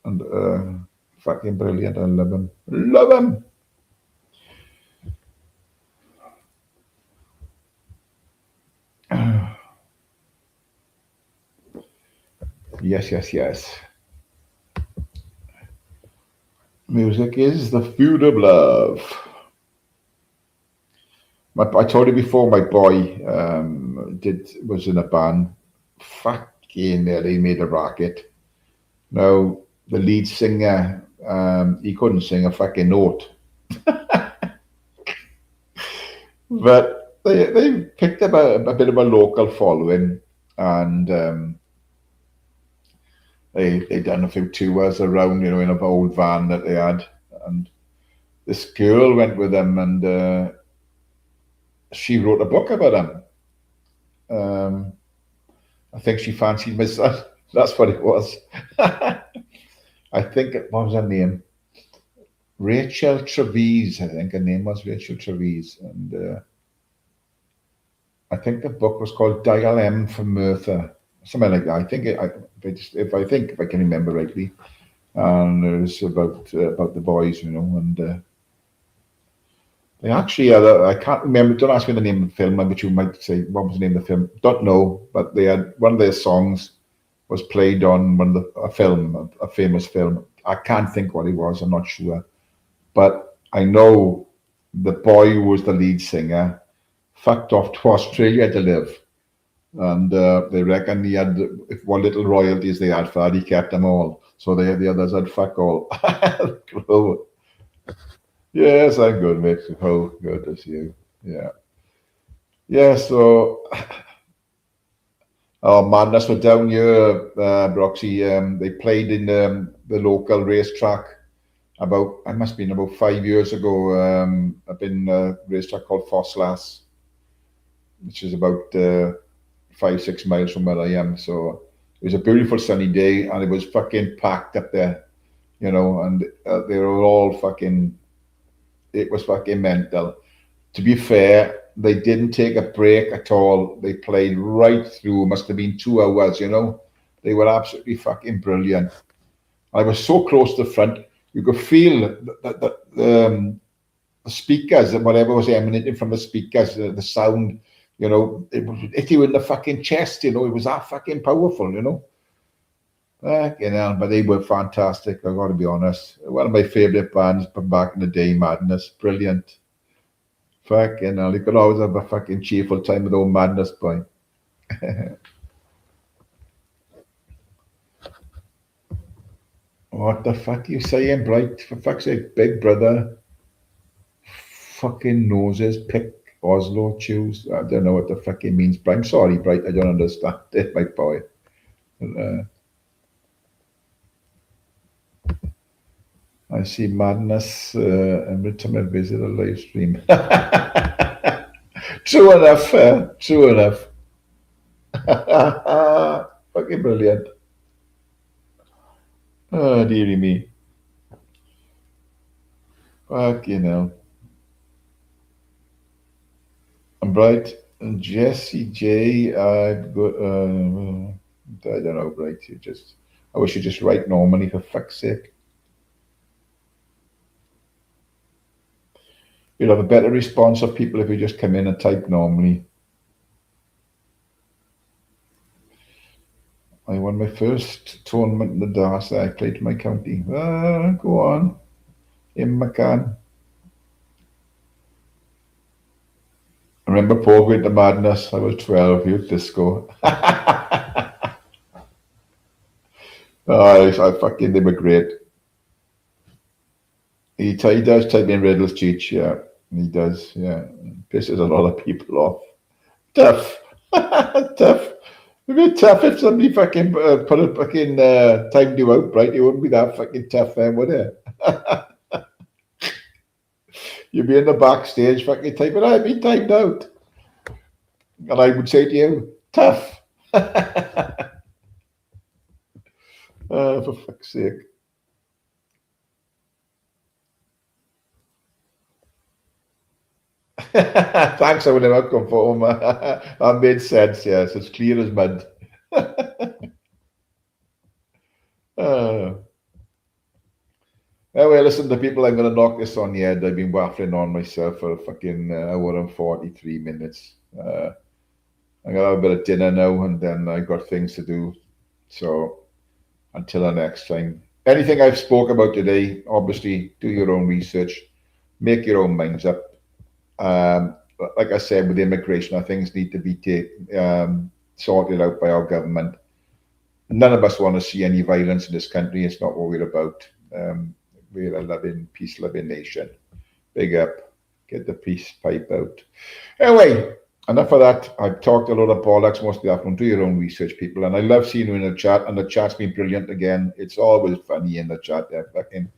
and fucking brilliant. I love him. Love him. Yes, yes, yes. Music is the food of love. I told you before. My boy was in a band. Fucking hell, he made a racket. Now the lead singer, he couldn't sing a fucking note, but they picked up a bit of a local following, and they done a few tours around, in an old van that they had, and this girl went with them, and she wrote a book about them. I think she fancied my son. That's what it was. I think what was her name? Rachel Trevise. I think her name was Rachel Trevise, and I think the book was called Dial M for Merthyr, something like that. I think if I can remember rightly, and it was about the boys, and they actually I can't remember. Don't ask me the name of the film, but you might say what was the name of the film. Don't know, but they had one of their songs was played on a famous film. I can't think what it was. I'm not sure, but I know the boy who was the lead singer fucked off to Australia to live. And they reckon he had, if what little royalties they had for that, he kept them all. So the others had fuck all. Cool. Yes, I'm good, mate. Oh, good to see you. Yeah. Yeah, so Oh, madness were down here, Broxy. They played in the local racetrack about, I must have been about 5 years ago. Up in a racetrack called Fosslas, which is about 5, 6 miles from where I am. So it was a beautiful sunny day, and it was fucking packed up there, and they were all fucking, it was fucking mental. To be fair, they didn't take a break at all. They played right through, must have been 2 hours. They were absolutely fucking brilliant. I was so close to the front, you could feel the speakers and whatever was emanating from the speakers, the sound, it would hit you in the fucking chest, it was that fucking powerful. But they were fantastic, I gotta be honest. One of my favourite bands from back in the day, Madness, brilliant. Fucking hell, you could always have a fucking cheerful time with old Madness, boy. What the fuck are you saying, Bright? For fuck's sake, Big Brother, fucking noses, pick Oslo, choose. I don't know what the fuck it means, but I'm sorry, Bright, I don't understand it, my boy. I see Madness every time I visit a live stream. True enough, true enough. Fucking brilliant. Oh, dearie me. Fucking hell. I'm Bright. And Jesse J, I've got, I don't know, Bright. I wish you just write normally, for fuck's sake. You'll have a better response of people if you just come in and type normally. I won my first tournament in the darts that I played for my county. Go on. In McCann. I remember Paul going to Madness. I was 12, you disco. I fucking, they were great. He does type in Riddles Cheech, yeah. He does, yeah. Pisses a lot of people off. Tough. Tough. It'd be tough if somebody fucking put a fucking timed you out, right? You wouldn't be that fucking tough then, would you? You'd be in the backstage fucking typing, I've been timed out. And I would say to you, tough. For fuck's sake. Thanks, I would never come home. That made sense, yes. It's clear as mud. Anyway, listen, the people, I'm going to knock this on the head. I've been waffling on myself for a fucking hour and 43 minutes. I'm going to have a bit of dinner now, and then I got things to do. So until the next time. Anything I've spoke about today, obviously, do your own research. Make your own minds up. Like I said, with immigration, things need to be sorted out by our government. None of us want to see any violence in this country. It's not what we're about. We're a loving, peace-loving nation. Big up. Get the peace pipe out. Anyway, enough of that. I've talked a lot of bollocks most of the afternoon. Do your own research, people. And I love seeing you in the chat. And the chat's been brilliant again. It's always funny in the chat. There, fucking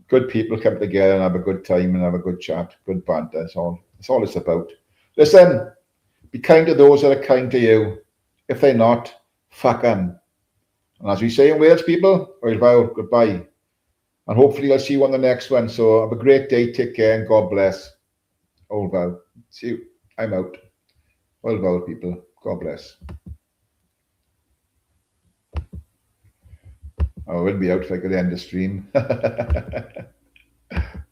good people come together and have a good time and have a good chat. Good banter. That's all it's about. Listen, be kind to those that are kind to you. If they're not, fuck them. And as we say in Wales, people, goodbye. And hopefully I'll see you on the next one. So have a great day. Take care and God bless. Old Val. See you. I'm out. Old Val, people. God bless. I will be out if I could end the stream.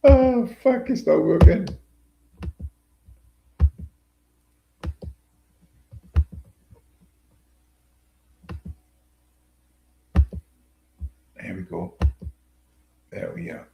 Oh, fuck. It's not working. There we go. There we are.